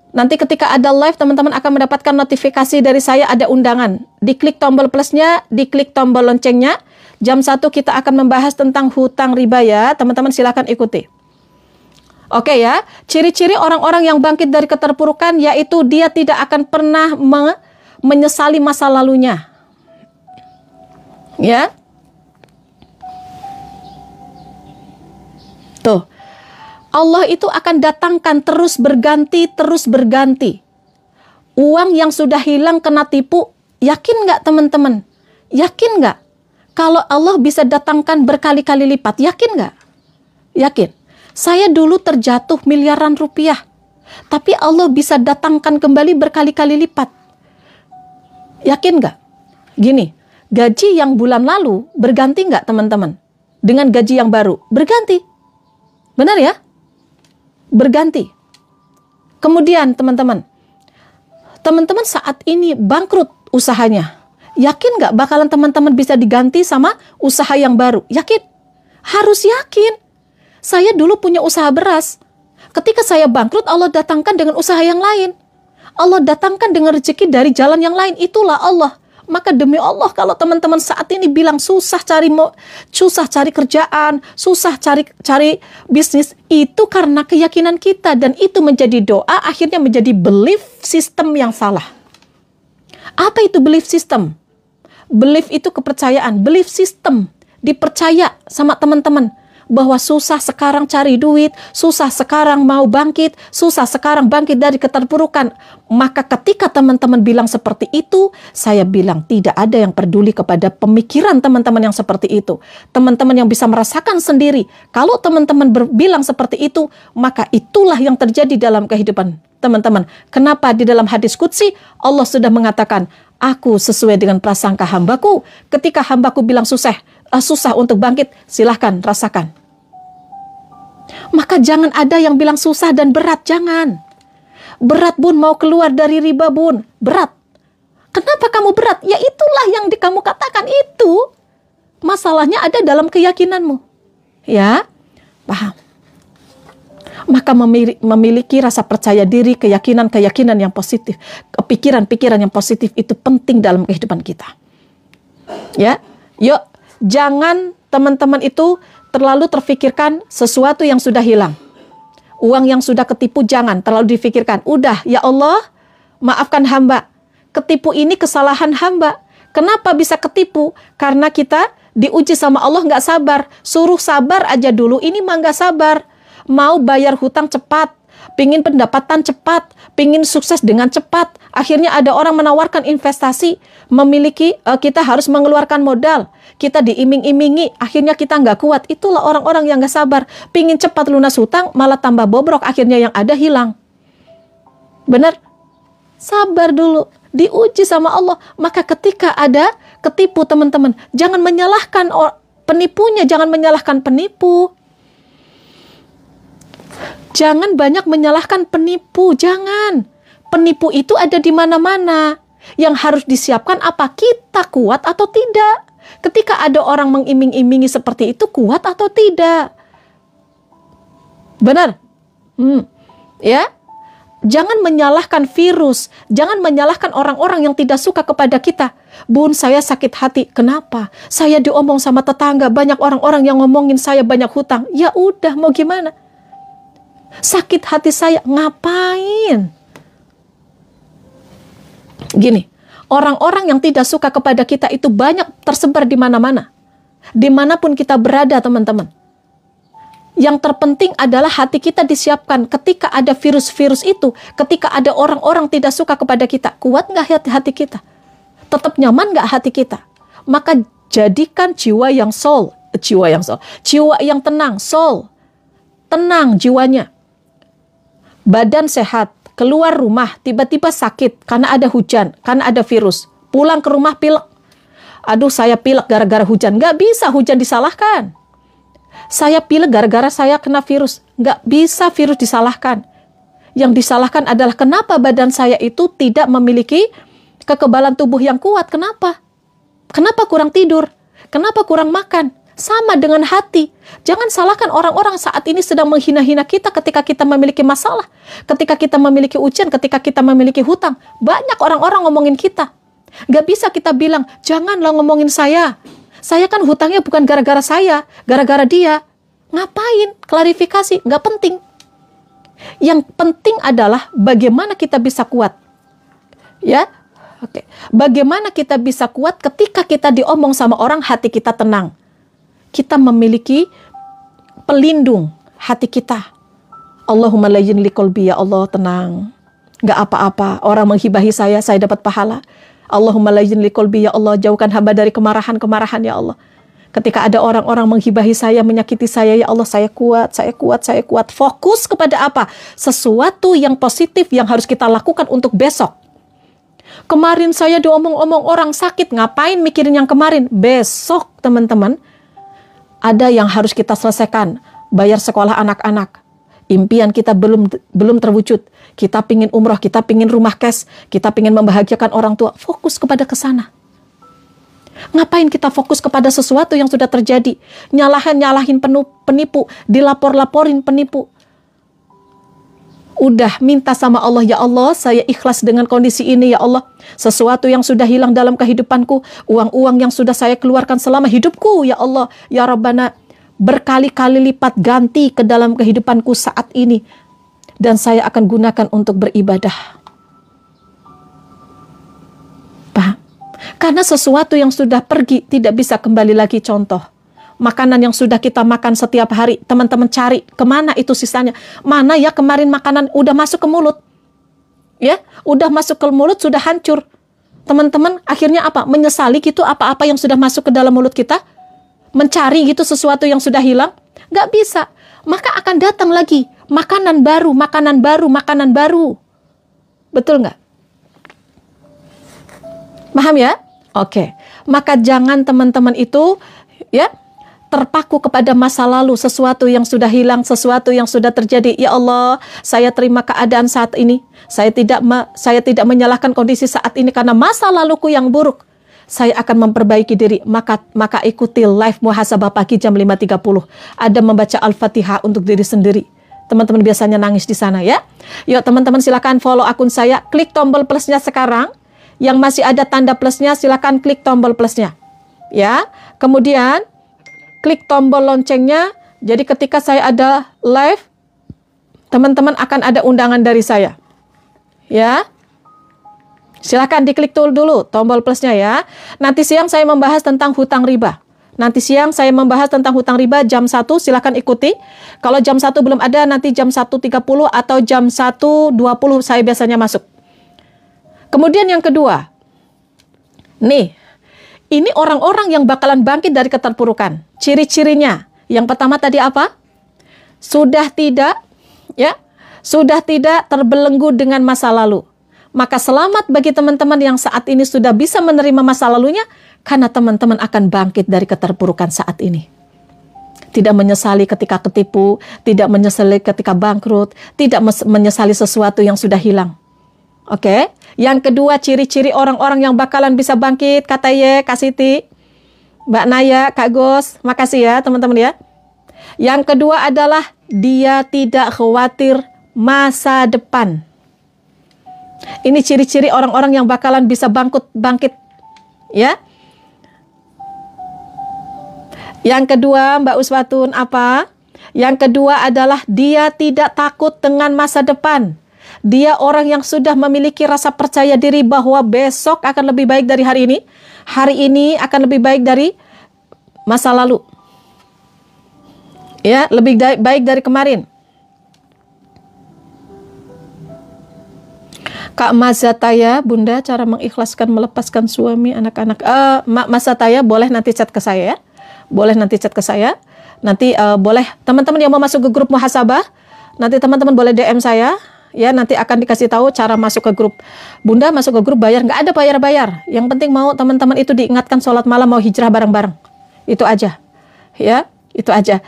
S1: Nanti ketika ada live, teman-teman akan mendapatkan notifikasi dari saya ada undangan. Diklik tombol plusnya, diklik tombol loncengnya. Jam 1 kita akan membahas tentang hutang riba ya. Teman-teman silakan ikuti. Oke ya, ciri-ciri orang-orang yang bangkit dari keterpurukan yaitu dia tidak akan pernah menyesali masa lalunya. Ya. Tuh. Allah itu akan datangkan terus berganti. Uang yang sudah hilang kena tipu, yakin nggak teman-teman? Yakin nggak? Kalau Allah bisa datangkan berkali-kali lipat, yakin nggak? Yakin. Saya dulu terjatuh miliaran rupiah, tapi Allah bisa datangkan kembali berkali-kali lipat. Yakin nggak? Gini, gaji yang bulan lalu berganti nggak teman-teman? Dengan gaji yang baru, berganti. Benar ya? Berganti. Kemudian teman-teman saat ini bangkrut usahanya. Yakin nggak bakalan teman-teman bisa diganti sama usaha yang baru? Yakin? Harus yakin. Saya dulu punya usaha beras. Ketika saya bangkrut, Allah datangkan dengan usaha yang lain. Allah datangkan dengan rezeki dari jalan yang lain. Itulah Allah. Maka demi Allah, kalau teman-teman saat ini bilang susah cari kerjaan, susah cari bisnis, itu karena keyakinan kita, dan itu menjadi doa, akhirnya menjadi belief system yang salah. Apa itu belief system? Belief itu kepercayaan, belief system dipercaya sama teman-teman bahwa susah sekarang cari duit, susah sekarang mau bangkit, susah sekarang bangkit dari keterpurukan. Maka ketika teman-teman bilang seperti itu, saya bilang tidak ada yang peduli kepada pemikiran teman-teman yang seperti itu. Teman-teman yang bisa merasakan sendiri, kalau teman-teman bilang seperti itu, maka itulah yang terjadi dalam kehidupan teman-teman. Kenapa di dalam hadis qudsi Allah sudah mengatakan, aku sesuai dengan prasangka hambaku. Ketika hambaku bilang susah untuk bangkit, silahkan rasakan. Maka jangan ada yang bilang susah dan berat, jangan. Berat bun, mau keluar dari riba bun, berat. Kenapa kamu berat? Ya itulah yang kamu katakan itu. Masalahnya ada dalam keyakinanmu. Ya, paham. Maka memiliki rasa percaya diri, keyakinan yang positif, pikiran yang positif itu penting dalam kehidupan kita. Ya, yuk, jangan teman-teman itu terlalu terfikirkan sesuatu yang sudah hilang. Uang yang sudah ketipu jangan terlalu difikirkan. Udah, ya Allah, maafkan hamba. Ketipu ini kesalahan hamba. Kenapa bisa ketipu? Karena kita diuji sama Allah nggak sabar. Suruh sabar aja dulu, ini mah nggak sabar. Mau bayar hutang cepat, pingin pendapatan cepat, pingin sukses dengan cepat. Akhirnya ada orang menawarkan investasi, kita harus mengeluarkan modal. Kita diiming-imingi, akhirnya kita nggak kuat. Itulah orang-orang yang nggak sabar. Pingin cepat lunas hutang, malah tambah bobrok. Akhirnya yang ada hilang. Benar? Sabar dulu. Diuji sama Allah. Maka ketika ada ketipu teman-teman, jangan menyalahkan penipunya, jangan menyalahkan penipu. Jangan banyak menyalahkan penipu, jangan. Penipu itu ada di mana-mana. Yang harus disiapkan apa? Kita kuat atau tidak? Ketika ada orang mengiming-imingi seperti itu, kuat atau tidak? Benar? Ya, jangan menyalahkan virus, jangan menyalahkan orang-orang yang tidak suka kepada kita. Bun, saya sakit hati. Kenapa? Saya diomong sama tetangga, banyak orang-orang yang ngomongin saya banyak hutang. Ya udah, mau gimana? Sakit hati saya, ngapain? Gini, orang-orang yang tidak suka kepada kita itu banyak tersebar di mana-mana. Dimanapun kita berada, teman-teman. Yang terpenting adalah hati kita disiapkan ketika ada virus-virus itu, ketika ada orang-orang tidak suka kepada kita. Kuat nggak hati kita? Tetap nyaman nggak hati kita? Maka jadikan jiwa yang tenang, tenang jiwanya. Badan sehat, keluar rumah, tiba-tiba sakit karena ada hujan, karena ada virus. Pulang ke rumah pilek. Aduh, saya pilek gara-gara hujan. Nggak bisa hujan disalahkan. Saya pilek gara-gara saya kena virus. Nggak bisa virus disalahkan. Yang disalahkan adalah kenapa badan saya itu tidak memiliki kekebalan tubuh yang kuat. Kenapa? Kenapa kurang tidur? Kenapa kurang makan? Sama dengan hati. Jangan salahkan orang-orang saat ini sedang menghina-hina kita ketika kita memiliki masalah. Ketika kita memiliki ujian, ketika kita memiliki hutang. Banyak orang-orang ngomongin kita. Nggak bisa kita bilang, janganlah ngomongin saya. Saya kan hutangnya bukan gara-gara saya, gara-gara dia. Ngapain? Klarifikasi, nggak penting. Yang penting adalah bagaimana kita bisa kuat. Ya, oke. Bagaimana kita bisa kuat ketika kita diomong sama orang, hati kita tenang. Kita memiliki pelindung hati kita. Allahumma layyin li qalbi, ya Allah, tenang. Nggak apa-apa, orang menghibahi saya dapat pahala. Allahumma layyin li qalbi, ya Allah, jauhkan hamba dari kemarahan-kemarahan, ya Allah. Ketika ada orang-orang menghibahi saya, menyakiti saya, ya Allah, saya kuat, saya kuat, saya kuat. Fokus kepada apa? Sesuatu yang positif yang harus kita lakukan untuk besok. Kemarin saya diomong-omong orang sakit, ngapain mikirin yang kemarin? Besok, teman-teman, ada yang harus kita selesaikan. Bayar sekolah anak-anak. Impian kita belum terwujud. Kita pingin umroh, kita pingin rumah cash, kita pingin membahagiakan orang tua. Fokus kepada kesana. Ngapain kita fokus kepada sesuatu yang sudah terjadi? Nyalahin penipu, dilapor-laporin penipu. Udah minta sama Allah, ya Allah, saya ikhlas dengan kondisi ini, ya Allah. Sesuatu yang sudah hilang dalam kehidupanku, uang-uang yang sudah saya keluarkan selama hidupku, ya Allah, ya Rabbana, berkali-kali lipat ganti ke dalam kehidupanku saat ini. Dan saya akan gunakan untuk beribadah. Paham? Karena sesuatu yang sudah pergi tidak bisa kembali lagi. Contoh, makanan yang sudah kita makan setiap hari, teman-teman cari kemana itu sisanya. Mana ya kemarin makanan udah masuk ke mulut, ya, udah masuk ke mulut sudah hancur. Teman-teman akhirnya apa? Menyesali gitu apa-apa yang sudah masuk ke dalam mulut kita, mencari gitu sesuatu yang sudah hilang, nggak bisa. Maka akan datang lagi makanan baru, makanan baru, makanan baru. Betul nggak? Paham ya? Oke. Maka jangan teman-teman itu ya terpaku kepada masa lalu, sesuatu yang sudah hilang, sesuatu yang sudah terjadi. Ya Allah, saya terima keadaan saat ini. Saya tidak menyalahkan kondisi saat ini karena masa laluku yang buruk. Saya akan memperbaiki diri. Maka ikuti live muhasabah pagi jam 5.30. Ada membaca Al-Fatihah untuk diri sendiri. Teman-teman biasanya nangis di sana ya. Yuk teman-teman silakan follow akun saya. Klik tombol plusnya sekarang. Yang masih ada tanda plusnya silakan klik tombol plusnya. Ya. Kemudian klik tombol loncengnya. Jadi ketika saya ada live, teman-teman akan ada undangan dari saya. Ya. Silakan diklik dulu tombol plusnya ya. Nanti siang saya membahas tentang hutang riba. Nanti siang saya membahas tentang hutang riba jam 1, silakan ikuti. Kalau jam 1 belum ada, nanti jam 1.30 atau jam 1.20 saya biasanya masuk. Kemudian yang kedua, nih, ini orang-orang yang bakalan bangkit dari keterpurukan. Ciri-cirinya, yang pertama tadi apa? Sudah tidak terbelenggu dengan masa lalu. Maka selamat bagi teman-teman yang saat ini sudah bisa menerima masa lalunya, karena teman-teman akan bangkit dari keterpurukan saat ini. Tidak menyesali ketika ketipu, tidak menyesali ketika bangkrut, tidak menyesali sesuatu yang sudah hilang. Oke. Yang kedua, ciri-ciri orang-orang yang bakalan bisa bangkit, kata Ye, Kak Siti. Mbak Naya, Kak Gos, makasih ya teman-teman ya. Yang kedua adalah dia tidak khawatir masa depan. Ini ciri-ciri orang-orang yang bakalan bisa bangkit ya. Yang kedua, Mbak Uswatun, apa? Yang kedua adalah dia tidak takut dengan masa depan. Dia orang yang sudah memiliki rasa percaya diri bahwa besok akan lebih baik dari hari ini. Hari ini akan lebih baik dari masa lalu. Ya, lebih baik dari kemarin. Kak Mazataya, Bunda, cara mengikhlaskan melepaskan suami, anak-anak. Mas Sataya, boleh nanti chat ke saya ya. Boleh nanti chat ke saya. Nanti boleh teman-teman yang mau masuk ke grup muhasabah, nanti teman-teman boleh DM saya. Ya, nanti akan dikasih tahu cara masuk ke grup. Bunda masuk ke grup bayar, nggak ada bayar-bayar. Yang penting mau teman-teman itu diingatkan sholat malam, mau hijrah bareng-bareng. Itu aja. Ya, itu aja.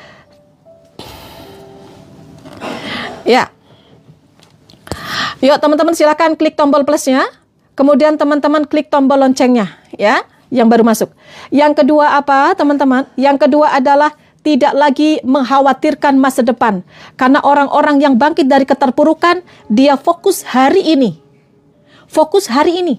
S1: Ya. Yuk teman-teman silakan klik tombol plusnya. Kemudian teman-teman klik tombol loncengnya. Ya, yang baru masuk. Yang kedua apa teman-teman? Yang kedua adalah tidak lagi mengkhawatirkan masa depan. Karena orang-orang yang bangkit dari keterpurukan, dia fokus hari ini. Fokus hari ini.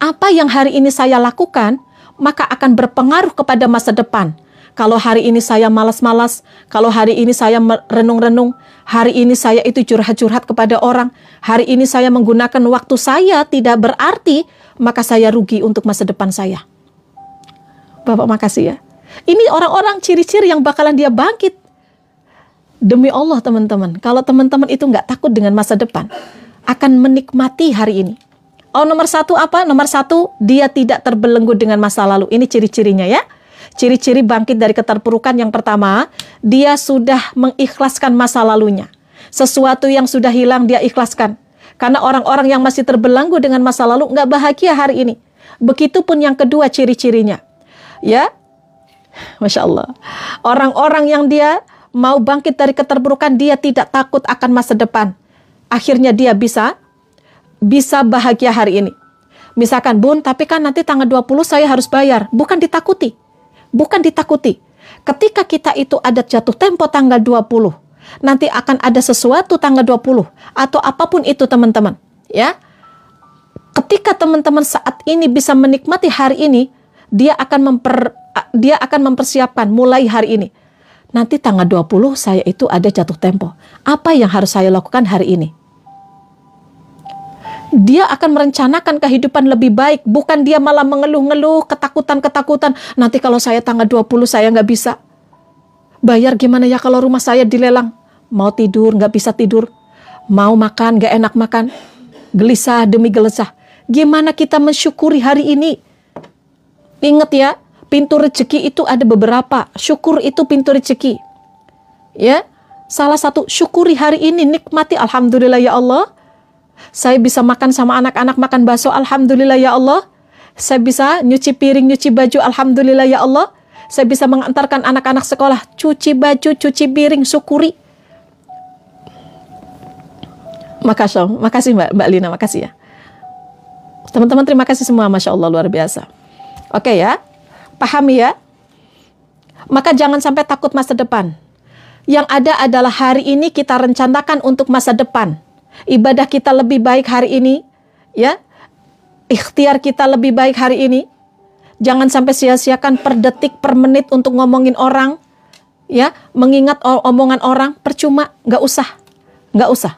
S1: Apa yang hari ini saya lakukan, maka akan berpengaruh kepada masa depan. Kalau hari ini saya malas-malas, kalau hari ini saya renung-renung, hari ini saya itu curhat-curhat kepada orang, hari ini saya menggunakan waktu saya tidak berarti, maka saya rugi untuk masa depan saya. Bapak makasih ya. Ini orang-orang ciri-ciri yang bakalan dia bangkit. Demi Allah teman-teman, kalau teman-teman itu nggak takut dengan masa depan, akan menikmati hari ini. Oh, nomor satu apa? Nomor satu, dia tidak terbelenggu dengan masa lalu. Ini ciri-cirinya ya. Ciri-ciri bangkit dari keterpurukan yang pertama, dia sudah mengikhlaskan masa lalunya. Sesuatu yang sudah hilang dia ikhlaskan. Karena orang-orang yang masih terbelenggu dengan masa lalu nggak bahagia hari ini. Begitupun yang kedua ciri-cirinya. Ya, Masya Allah. Orang-orang yang dia mau bangkit dari keterpurukan, dia tidak takut akan masa depan. Akhirnya dia bisa bahagia hari ini. Misalkan, Bun, tapi kan nanti tanggal 20 saya harus bayar. Bukan ditakuti. Bukan ditakuti. Ketika kita itu ada jatuh tempo tanggal 20, nanti akan ada sesuatu tanggal 20 atau apapun itu teman-teman. Ya. Ketika teman-teman saat ini bisa menikmati hari ini, dia akan mempersiapkan mulai hari ini. Nanti tanggal 20 saya itu ada jatuh tempo. Apa yang harus saya lakukan hari ini? Dia akan merencanakan kehidupan lebih baik. Bukan dia malah mengeluh-ngeluh, ketakutan-ketakutan. Nanti kalau saya tanggal 20 saya nggak bisa. Bayar gimana ya kalau rumah saya dilelang? Mau tidur, nggak bisa tidur. Mau makan, nggak enak makan. Gelisah demi gelisah. Gimana kita mensyukuri hari ini? Ingat ya, pintu rezeki itu ada beberapa. Syukur itu pintu rezeki. Ya, salah satu syukuri hari ini, nikmati. Alhamdulillah ya Allah. Saya bisa makan sama anak-anak, makan bakso. Alhamdulillah ya Allah. Saya bisa nyuci piring, nyuci baju. Alhamdulillah ya Allah. Saya bisa mengantarkan anak-anak sekolah, cuci baju, cuci piring, syukuri. Makasih Mbak Lina, makasih ya. Teman-teman terima kasih semua, Masya Allah luar biasa. Oke ya, pahami ya. Maka jangan sampai takut masa depan. Yang ada adalah hari ini kita rencanakan untuk masa depan. Ibadah kita lebih baik hari ini, ya. Ikhtiar kita lebih baik hari ini. Jangan sampai sia-siakan per detik, per menit untuk ngomongin orang, ya. Mengingat omongan orang, percuma, nggak usah.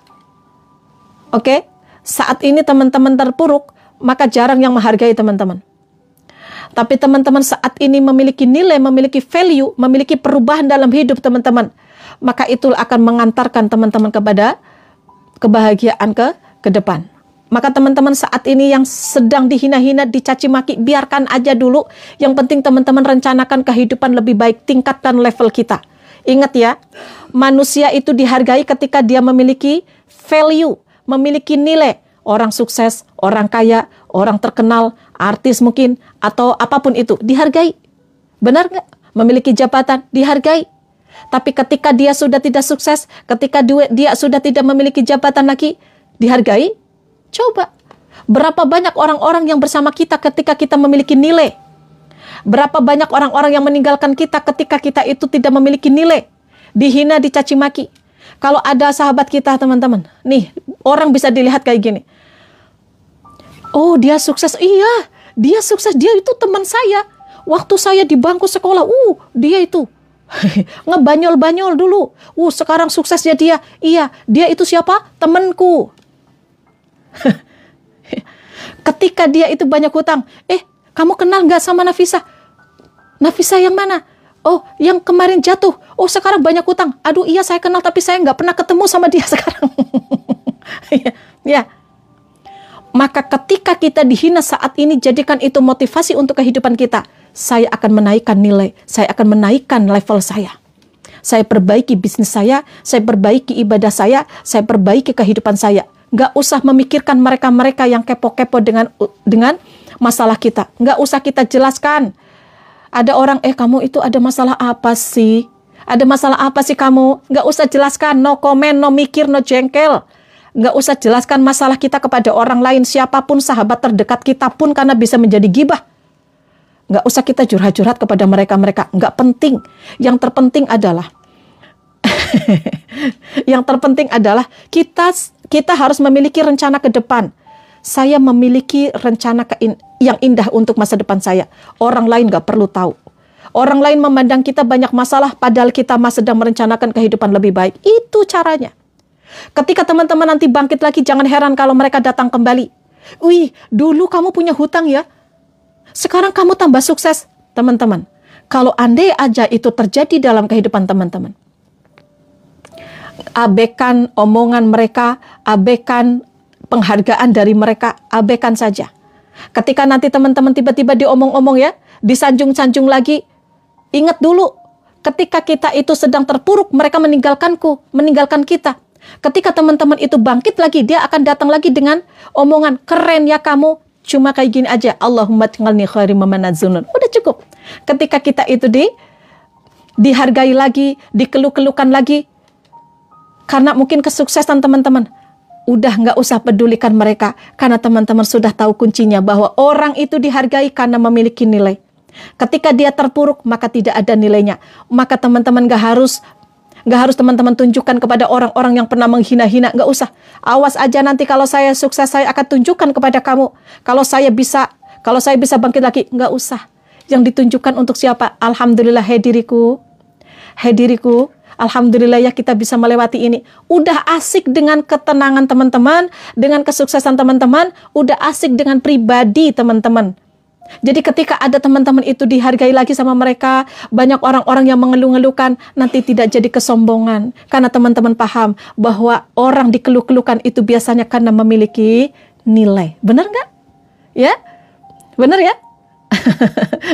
S1: Oke, saat ini teman-teman terpuruk, maka jarang yang menghargai teman-teman. Tapi teman-teman saat ini memiliki nilai, memiliki value, memiliki perubahan dalam hidup teman-teman. Maka itu akan mengantarkan teman-teman kepada kebahagiaan ke depan. Maka teman-teman saat ini yang sedang dihina-hina, dicaci maki, biarkan aja dulu. Yang penting teman-teman rencanakan kehidupan lebih baik, tingkatkan level kita. Ingat ya, manusia itu dihargai ketika dia memiliki value, memiliki nilai. Orang sukses, orang kaya, orang terkenal, artis mungkin, atau apapun itu, dihargai. Benar nggak? Memiliki jabatan, dihargai. Tapi ketika dia sudah tidak sukses, ketika dia sudah tidak memiliki jabatan lagi, dihargai? Coba. Berapa banyak orang-orang yang bersama kita ketika kita memiliki nilai? Berapa banyak orang-orang yang meninggalkan kita ketika kita itu tidak memiliki nilai, dihina, dicaci maki. Kalau ada sahabat kita, teman-teman, nih, orang bisa dilihat kayak gini. Oh, dia sukses. Iya, dia sukses. Dia itu teman saya. Waktu saya di bangku sekolah, dia itu ngebanyol-banyol dulu. Sekarang suksesnya dia. Iya, dia itu siapa? Temanku. Ketika dia itu banyak hutang, kamu kenal nggak sama Nafisa? Nafisa yang mana? Oh, yang kemarin jatuh. Oh, sekarang banyak hutang. Aduh, iya saya kenal, tapi saya nggak pernah ketemu sama dia sekarang. Ya. Maka ketika kita dihina saat ini, jadikan itu motivasi untuk kehidupan kita. Saya akan menaikkan nilai, saya akan menaikkan level saya. Saya perbaiki bisnis saya perbaiki ibadah saya perbaiki kehidupan saya. Nggak usah memikirkan mereka-mereka yang kepo-kepo dengan masalah kita. Nggak usah kita jelaskan. Ada orang, kamu itu ada masalah apa sih? Ada masalah apa sih kamu? Nggak usah jelaskan, no comment, no mikir, no jengkel. Nggak usah jelaskan masalah kita kepada orang lain, siapapun sahabat terdekat kita pun, karena bisa menjadi gibah. Nggak usah kita curhat-curhat kepada mereka-mereka. Nggak penting. Yang terpenting adalah kita harus memiliki rencana ke depan. Saya memiliki rencana yang indah untuk masa depan saya. Orang lain nggak perlu tahu. Orang lain memandang kita banyak masalah, padahal kita masih sedang merencanakan kehidupan lebih baik. Itu caranya. Ketika teman-teman nanti bangkit lagi, jangan heran kalau mereka datang kembali. Wih, dulu kamu punya hutang ya? Sekarang kamu tambah sukses. Teman-teman, kalau andai aja itu terjadi dalam kehidupan teman-teman, abaikan omongan mereka, abaikan penghargaan dari mereka, abaikan saja. Ketika nanti teman-teman tiba-tiba diomong-omong ya, disanjung-sanjung lagi, ingat dulu, ketika kita itu sedang terpuruk, mereka meninggalkan kita. Ketika teman-teman itu bangkit lagi, dia akan datang lagi dengan omongan, keren ya kamu, cuma kayak gini aja, Allahumma tjalni khairim mimma nadzunun. Udah cukup. Ketika kita itu dihargai lagi, dikeluh-keluhkan lagi, karena mungkin kesuksesan teman-teman, udah nggak usah pedulikan mereka, karena teman-teman sudah tahu kuncinya bahwa orang itu dihargai karena memiliki nilai. Ketika dia terpuruk, maka tidak ada nilainya. Maka teman-teman nggak harus teman-teman tunjukkan kepada orang-orang yang pernah menghina-hina, nggak usah. Awas aja nanti kalau saya sukses, saya akan tunjukkan kepada kamu. Kalau saya bisa bangkit lagi, nggak usah. Yang ditunjukkan untuk siapa? Alhamdulillah, hai diriku, alhamdulillah ya kita bisa melewati ini. Udah asik dengan ketenangan teman-teman, dengan kesuksesan teman-teman, udah asik dengan pribadi teman-teman. Jadi ketika ada teman-teman itu dihargai lagi sama mereka, banyak orang-orang yang mengeluh-ngeluhkan, nanti tidak jadi kesombongan. Karena teman-teman paham bahwa orang dikeluh-keluhkan itu biasanya karena memiliki nilai. Benar nggak? Ya? Benar ya?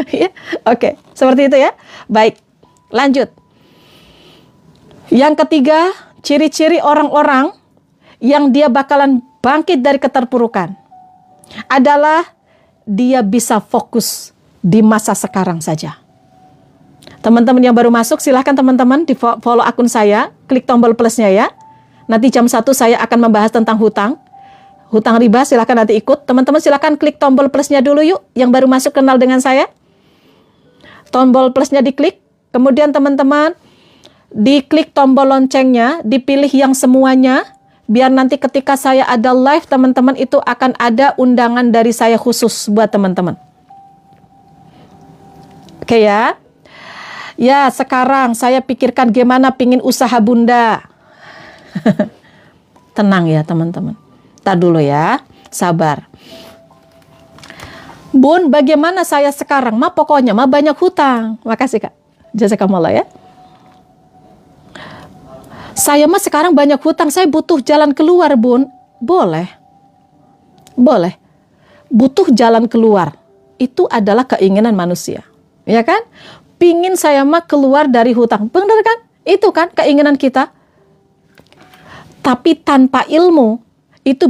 S1: Ya? Oke, seperti itu ya. Baik, lanjut. Yang ketiga, ciri-ciri orang-orang yang dia bakalan bangkit dari keterpurukan adalah dia bisa fokus di masa sekarang saja. Teman-teman yang baru masuk, silahkan teman-teman di follow akun saya, klik tombol plusnya ya. Nanti jam 1 saya akan membahas tentang hutang riba, silahkan nanti ikut. Teman-teman silahkan klik tombol plusnya dulu yuk, yang baru masuk kenal dengan saya. Tombol plusnya diklik, kemudian teman-teman diklik tombol loncengnya, dipilih yang semuanya, biar nanti ketika saya ada live, teman-teman itu akan ada undangan dari saya khusus buat teman-teman. Oke ya. Ya, sekarang saya pikirkan gimana pingin usaha bunda. Tenang ya teman-teman. Tar dulu ya, sabar. Bun, bagaimana saya sekarang? Pokoknya banyak hutang. Makasih Kak. Jazakumullah ya. Saya sekarang banyak hutang, saya butuh jalan keluar, Bun. Boleh. Butuh jalan keluar. Itu adalah keinginan manusia. Ya kan? Pingin saya keluar dari hutang. Benar kan? Itu kan keinginan kita. Tapi tanpa ilmu, itu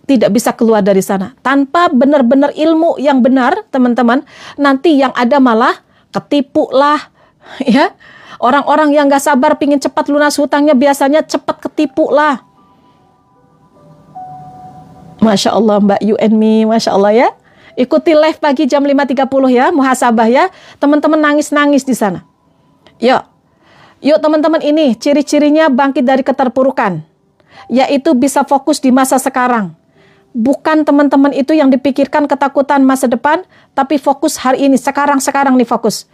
S1: tidak bisa keluar dari sana. Tanpa benar-benar ilmu yang benar, teman-teman, nanti yang ada malah ketipu lah. Ya. Orang-orang yang gak sabar pingin cepat lunas hutangnya biasanya cepat ketipu lah. Masya Allah Mbak You and Me, Masya Allah ya. Ikuti live pagi jam 5.30 ya, muhasabah ya. Teman-teman nangis-nangis di sana. Yuk. Yuk teman-teman, ini ciri-cirinya bangkit dari keterpurukan. Yaitu bisa fokus di masa sekarang. Bukan teman-teman itu yang dipikirkan ketakutan masa depan, tapi fokus hari ini, sekarang-sekarang nih fokus.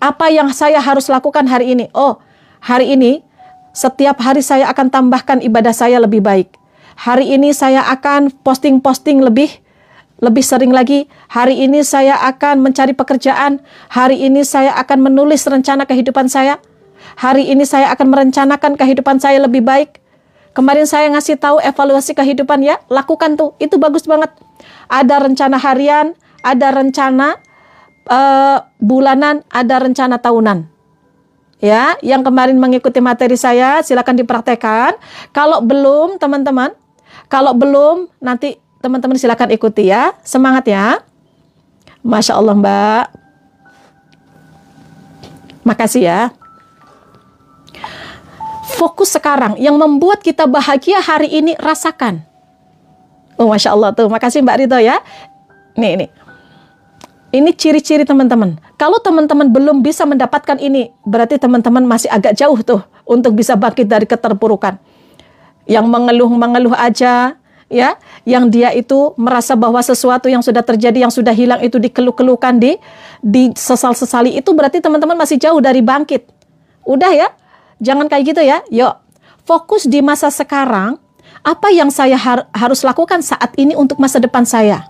S1: Apa yang saya harus lakukan hari ini? Oh, hari ini setiap hari saya akan tambahkan ibadah saya lebih baik. Hari ini saya akan posting-posting lebih sering lagi. Hari ini saya akan mencari pekerjaan. Hari ini saya akan menulis rencana kehidupan saya. Hari ini saya akan merencanakan kehidupan saya lebih baik. Kemarin saya ngasih tahu evaluasi kehidupan ya, lakukan tuh, itu bagus banget. Ada rencana harian, ada rencana bulanan, ada rencana tahunan. Ya, yang kemarin mengikuti materi saya, silakan dipraktekkan. Kalau belum, teman-teman, nanti teman-teman silakan ikuti ya. Semangat ya. Masya Allah, Mbak. Makasih ya. Fokus sekarang, yang membuat kita bahagia hari ini, rasakan. Oh, Masya Allah tuh, makasih Mbak Rito ya. Nih. Ini ciri-ciri teman-teman. Kalau teman-teman belum bisa mendapatkan ini, berarti teman-teman masih agak jauh tuh untuk bisa bangkit dari keterpurukan. Yang mengeluh-mengeluh aja, ya, yang dia itu merasa bahwa sesuatu yang sudah terjadi, yang sudah hilang itu dikeluh-keluhkan, disesal-sesali, itu berarti teman-teman masih jauh dari bangkit. Udah ya. Jangan kayak gitu ya. Yuk, fokus di masa sekarang. Apa yang saya harus lakukan saat ini untuk masa depan saya?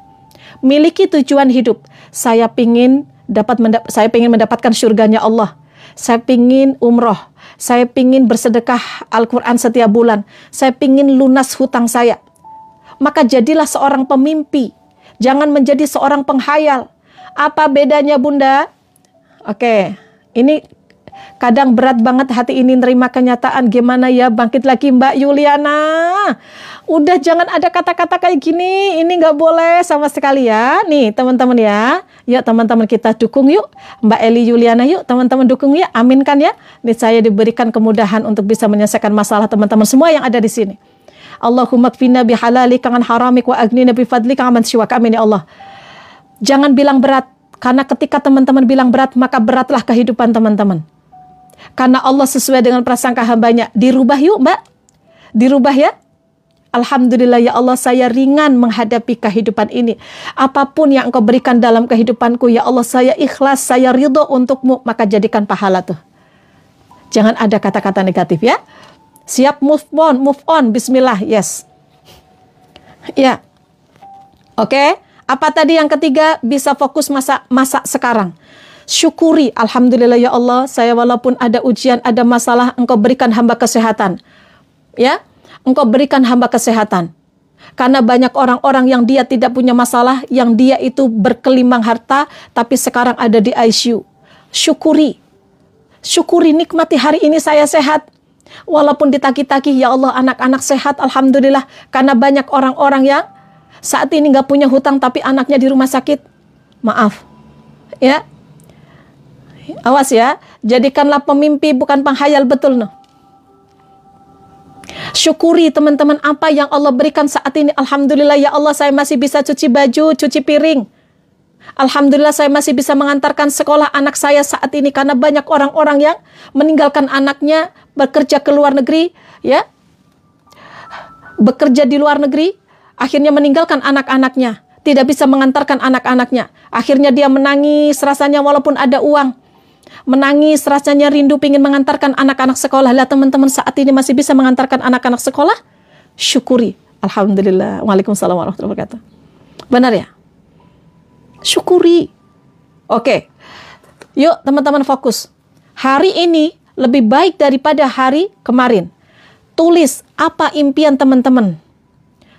S1: Miliki tujuan hidup. Saya ingin mendapatkan surganya Allah. Saya ingin umroh. Saya ingin bersedekah Al-Quran setiap bulan. Saya ingin lunas hutang saya. Maka jadilah seorang pemimpi. Jangan menjadi seorang penghayal. Apa bedanya Bunda? Oke, ini kadang berat banget hati ini nerima kenyataan. Gimana ya bangkit lagi Mbak Yuliana? Udah jangan ada kata-kata kayak gini. Ini nggak boleh sama sekali ya. Nih teman-teman ya. Yuk teman-teman kita dukung yuk. Mbak Eli Yuliana yuk teman-teman dukung ya. Aminkan ya. Nih saya diberikan kemudahan untuk bisa menyelesaikan masalah teman-teman semua yang ada di sini. Allahumma kfina bihalalika an haramik wa agnina bifadlika aman siwak. Amin ya Allah. Jangan bilang berat. Karena ketika teman-teman bilang berat, maka beratlah kehidupan teman-teman. Karena Allah sesuai dengan prasangka hambanya. Dirubah yuk Mbak. Dirubah ya. Alhamdulillah ya Allah, saya ringan menghadapi kehidupan ini. Apapun yang Engkau berikan dalam kehidupanku, ya Allah, saya ikhlas, saya ridho untukmu. Maka jadikan pahala tuh. Jangan ada kata-kata negatif ya. Siap move on. Bismillah, yes. Ya. Oke. Apa tadi yang ketiga? Bisa fokus masa sekarang. Syukuri, alhamdulillah ya Allah, saya walaupun ada ujian, ada masalah, Engkau berikan hamba kesehatan. Ya, Engkau berikan hamba kesehatan. Karena banyak orang-orang yang dia tidak punya masalah, yang dia itu berkelimang harta, tapi sekarang ada di ICU. Syukuri. Syukuri, nikmati hari ini saya sehat. Walaupun ditagi-tagi, ya Allah anak-anak sehat, alhamdulillah. Karena banyak orang-orang yang saat ini nggak punya hutang, tapi anaknya di rumah sakit. Maaf. Ya. Awas ya, jadikanlah pemimpi bukan penghayal, betul no. Syukuri teman-teman apa yang Allah berikan saat ini. Alhamdulillah ya Allah, saya masih bisa cuci baju, cuci piring. Alhamdulillah saya masih bisa mengantarkan sekolah anak saya saat ini. Karena banyak orang-orang yang meninggalkan anaknya, bekerja ke luar negeri, ya, bekerja di luar negeri, akhirnya meninggalkan anak-anaknya, tidak bisa mengantarkan anak-anaknya. Akhirnya dia menangis rasanya walaupun ada uang. Menangis rasanya rindu ingin mengantarkan anak-anak sekolah. Lihat teman-teman saat ini masih bisa mengantarkan anak-anak sekolah. Syukuri. Alhamdulillah. Waalaikumsalam warahmatullahi wabarakatuh. Benar ya? Syukuri. Oke. Yuk teman-teman fokus. Hari ini lebih baik daripada hari kemarin. Tulis apa impian teman-teman.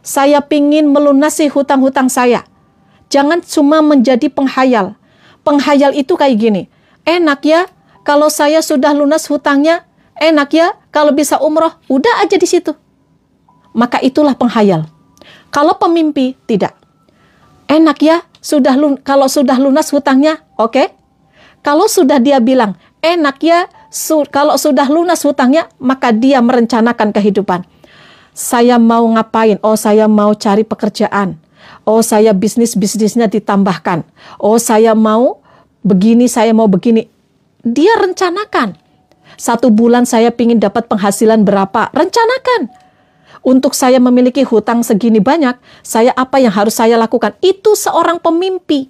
S1: Saya pingin melunasi hutang-hutang saya. Jangan cuma menjadi penghayal. Penghayal itu kayak gini. Enak ya kalau saya sudah lunas hutangnya. Enak ya kalau bisa umroh. Udah aja di situ. Maka itulah penghayal. Kalau pemimpi tidak. Enak ya kalau sudah lunas hutangnya. Oke. Kalau sudah dia bilang enak ya kalau sudah lunas hutangnya, maka dia merencanakan kehidupan. Saya mau ngapain? Oh, saya mau cari pekerjaan. Oh, saya bisnisnya ditambahkan. Oh, saya mau begini, saya mau begini. Dia rencanakan. 1 bulan saya ingin dapat penghasilan berapa. Rencanakan. Untuk saya memiliki hutang segini banyak, apa yang harus saya lakukan? Itu seorang pemimpi.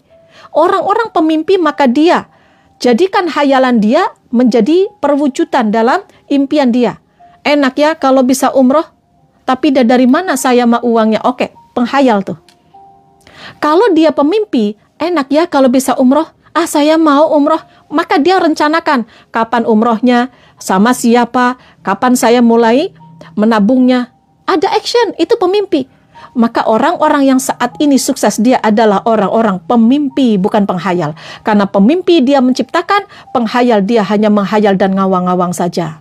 S1: Orang-orang pemimpi, maka dia jadikan hayalan dia menjadi perwujudan dalam impian dia. Enak ya kalau bisa umroh, tapi dari mana saya mau uangnya? Oke, penghayal tuh. Kalau dia pemimpi, enak ya kalau bisa umroh. Saya mau umroh. Maka dia rencanakan kapan umrohnya, sama siapa, kapan saya mulai menabungnya. Ada action, itu pemimpi. Maka orang-orang yang saat ini sukses, dia adalah orang-orang pemimpi, bukan penghayal. Karena pemimpi dia menciptakan, penghayal dia hanya menghayal dan ngawang-ngawang saja.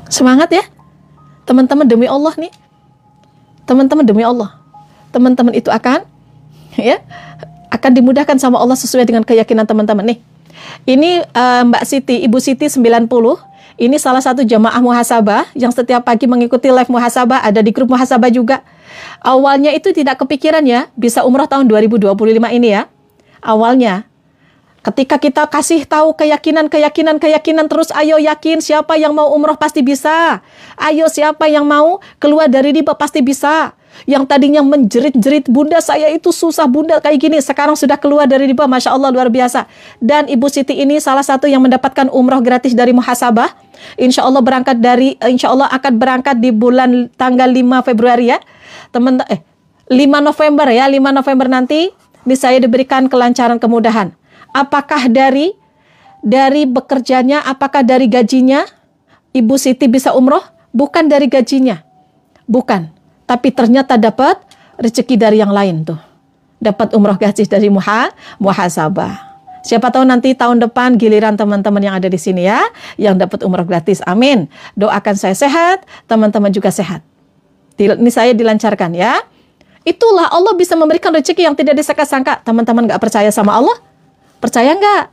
S1: Semangat ya, teman-teman, demi Allah nih. Teman-teman, demi Allah, teman-teman itu akan dimudahkan sama Allah sesuai dengan keyakinan teman-teman nih. Ini Mbak Siti, Ibu Siti 90. Ini salah satu jamaah muhasabah yang setiap pagi mengikuti live muhasabah, ada di grup muhasabah juga. Awalnya itu tidak kepikiran ya bisa umroh tahun 2025 ini ya. Awalnya ketika kita kasih tahu keyakinan terus, ayo yakin, siapa yang mau umroh pasti bisa. Ayo siapa yang mau keluar dari riba pasti bisa. Yang tadinya menjerit-jerit, bunda saya itu susah bunda kayak gini, sekarang sudah keluar dari riba, Masya Allah, luar biasa. Dan Ibu Siti ini salah satu yang mendapatkan umroh gratis dari muhasabah. Insya Allah akan berangkat di bulan tanggal 5 Februari ya. 5 November ya, 5 November nanti saya diberikan kelancaran, kemudahan. Apakah dari bekerjanya, apakah dari gajinya Ibu Siti bisa umroh? Bukan dari gajinya, bukan. Tapi ternyata dapat rezeki dari yang lain tuh. Dapat umroh gratis dari muhasabah. Siapa tahu nanti tahun depan giliran teman-teman yang ada di sini ya, yang dapat umroh gratis. Amin. Doakan saya sehat, teman-teman juga sehat. Ini saya dilancarkan ya. Itulah Allah bisa memberikan rezeki yang tidak disangka-sangka. Teman-teman nggak percaya sama Allah? Percaya nggak?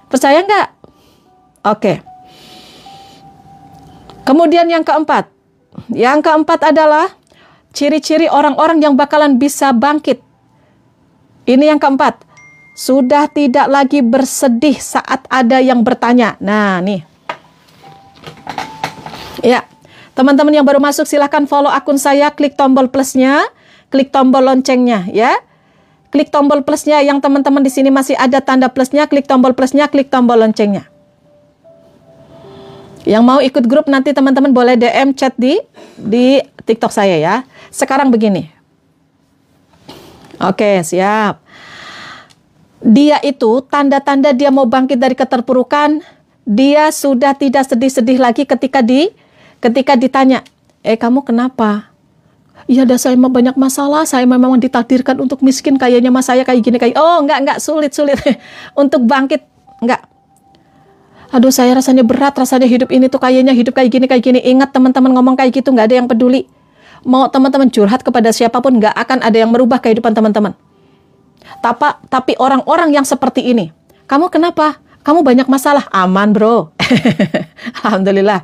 S1: Percaya nggak? Oke. Kemudian yang keempat. Yang keempat adalah ciri-ciri orang-orang yang bakalan bisa bangkit. Ini yang keempat. Sudah tidak lagi bersedih saat ada yang bertanya. Nah, nih. Ya, teman-teman yang baru masuk silahkan follow akun saya, klik tombol plusnya, klik tombol loncengnya ya. Klik tombol plusnya, yang teman-teman di sini masih ada tanda plusnya, klik tombol plusnya, klik tombol loncengnya. Yang mau ikut grup nanti teman-teman boleh DM chat di TikTok saya ya. Sekarang begini. Oke, siap. Dia itu tanda-tanda dia mau bangkit dari keterpurukan, dia sudah tidak sedih-sedih lagi ketika ditanya, kamu kenapa? Ya dah, saya mah banyak masalah, saya memang ditakdirkan untuk miskin, kayaknya mas saya kayak gini, enggak, sulit untuk bangkit, enggak. Aduh, saya rasanya berat, rasanya hidup ini tuh kayaknya hidup kayak gini. Ingat teman-teman ngomong kayak gitu, nggak ada yang peduli. Mau teman-teman curhat kepada siapapun, nggak akan ada yang merubah kehidupan teman-teman. Tapi orang-orang yang seperti ini, kamu kenapa? Kamu banyak masalah. Aman bro. Alhamdulillah.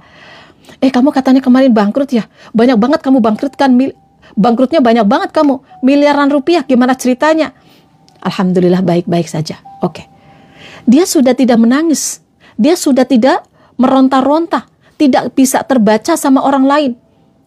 S1: Kamu katanya kemarin bangkrut ya? Banyak banget kamu bangkrutkan. Bangkrutnya banyak banget kamu. Miliaran rupiah, gimana ceritanya? Alhamdulillah baik-baik saja. Oke. Dia sudah tidak menangis. Dia sudah tidak meronta-ronta, tidak bisa terbaca sama orang lain.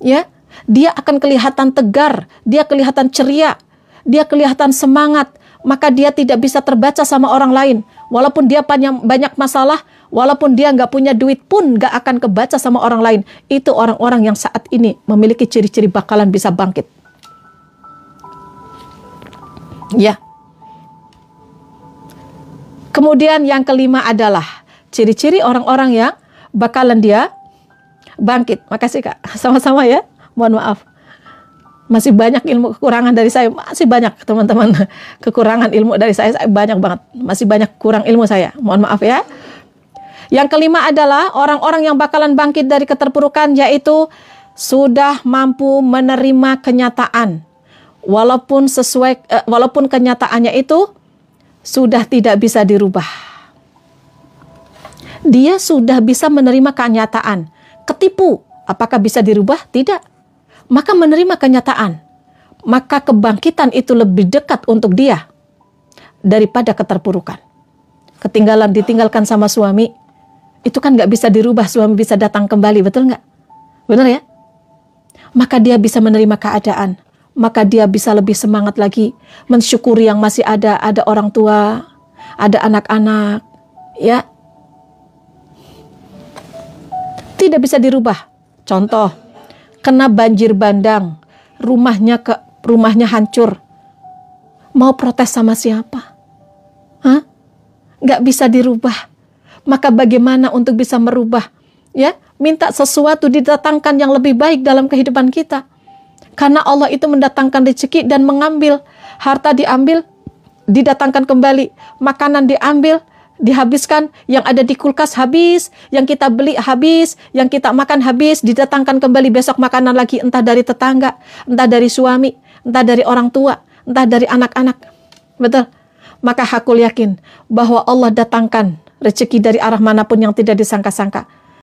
S1: Ya, dia akan kelihatan tegar, dia kelihatan ceria, dia kelihatan semangat, maka dia tidak bisa terbaca sama orang lain. Walaupun dia banyak masalah, walaupun dia nggak punya duit pun nggak akan kebaca sama orang lain. Itu orang-orang yang saat ini memiliki ciri-ciri bakalan bisa bangkit. Ya. Kemudian yang kelima adalah ciri-ciri orang-orang yang bakalan dia bangkit. Makasih Kak, sama-sama ya. Mohon maaf. Masih banyak ilmu kekurangan dari saya. Masih banyak teman-teman kekurangan ilmu dari saya banyak banget. Masih banyak kurang ilmu saya. Mohon maaf ya. Yang kelima adalah orang-orang yang bakalan bangkit dari keterpurukan, yaitu sudah mampu menerima kenyataan. Walaupun kenyataannya itu sudah tidak bisa dirubah. Dia sudah bisa menerima kenyataan. Ketipu, apakah bisa dirubah? Tidak. maka menerima kenyataan, maka kebangkitan itu lebih dekat untuk dia daripada keterpurukan. Ditinggalkan sama suami, itu kan nggak bisa dirubah, suami bisa datang kembali, betul nggak? Benar ya? Maka dia bisa menerima keadaan, maka dia bisa lebih semangat lagi, mensyukuri yang masih ada orang tua, ada anak-anak, ya. Tidak bisa dirubah. Contoh, kena banjir bandang, rumahnya hancur. Mau protes sama siapa? Hah? Nggak bisa dirubah. Maka bagaimana untuk bisa merubah? Ya, minta sesuatu didatangkan yang lebih baik dalam kehidupan kita. Karena Allah itu mendatangkan rezeki dan mengambil. Harta diambil, didatangkan kembali. Makanan diambil, dihabiskan. Yang ada di kulkas habis, yang kita beli habis, yang kita makan habis, didatangkan kembali besok makanan lagi, entah dari tetangga, entah dari suami, entah dari orang tua, entah dari anak-anak. Betul? Maka hakul yakin bahwa Allah datangkan rezeki dari arah manapun yang tidak disangka-sangka.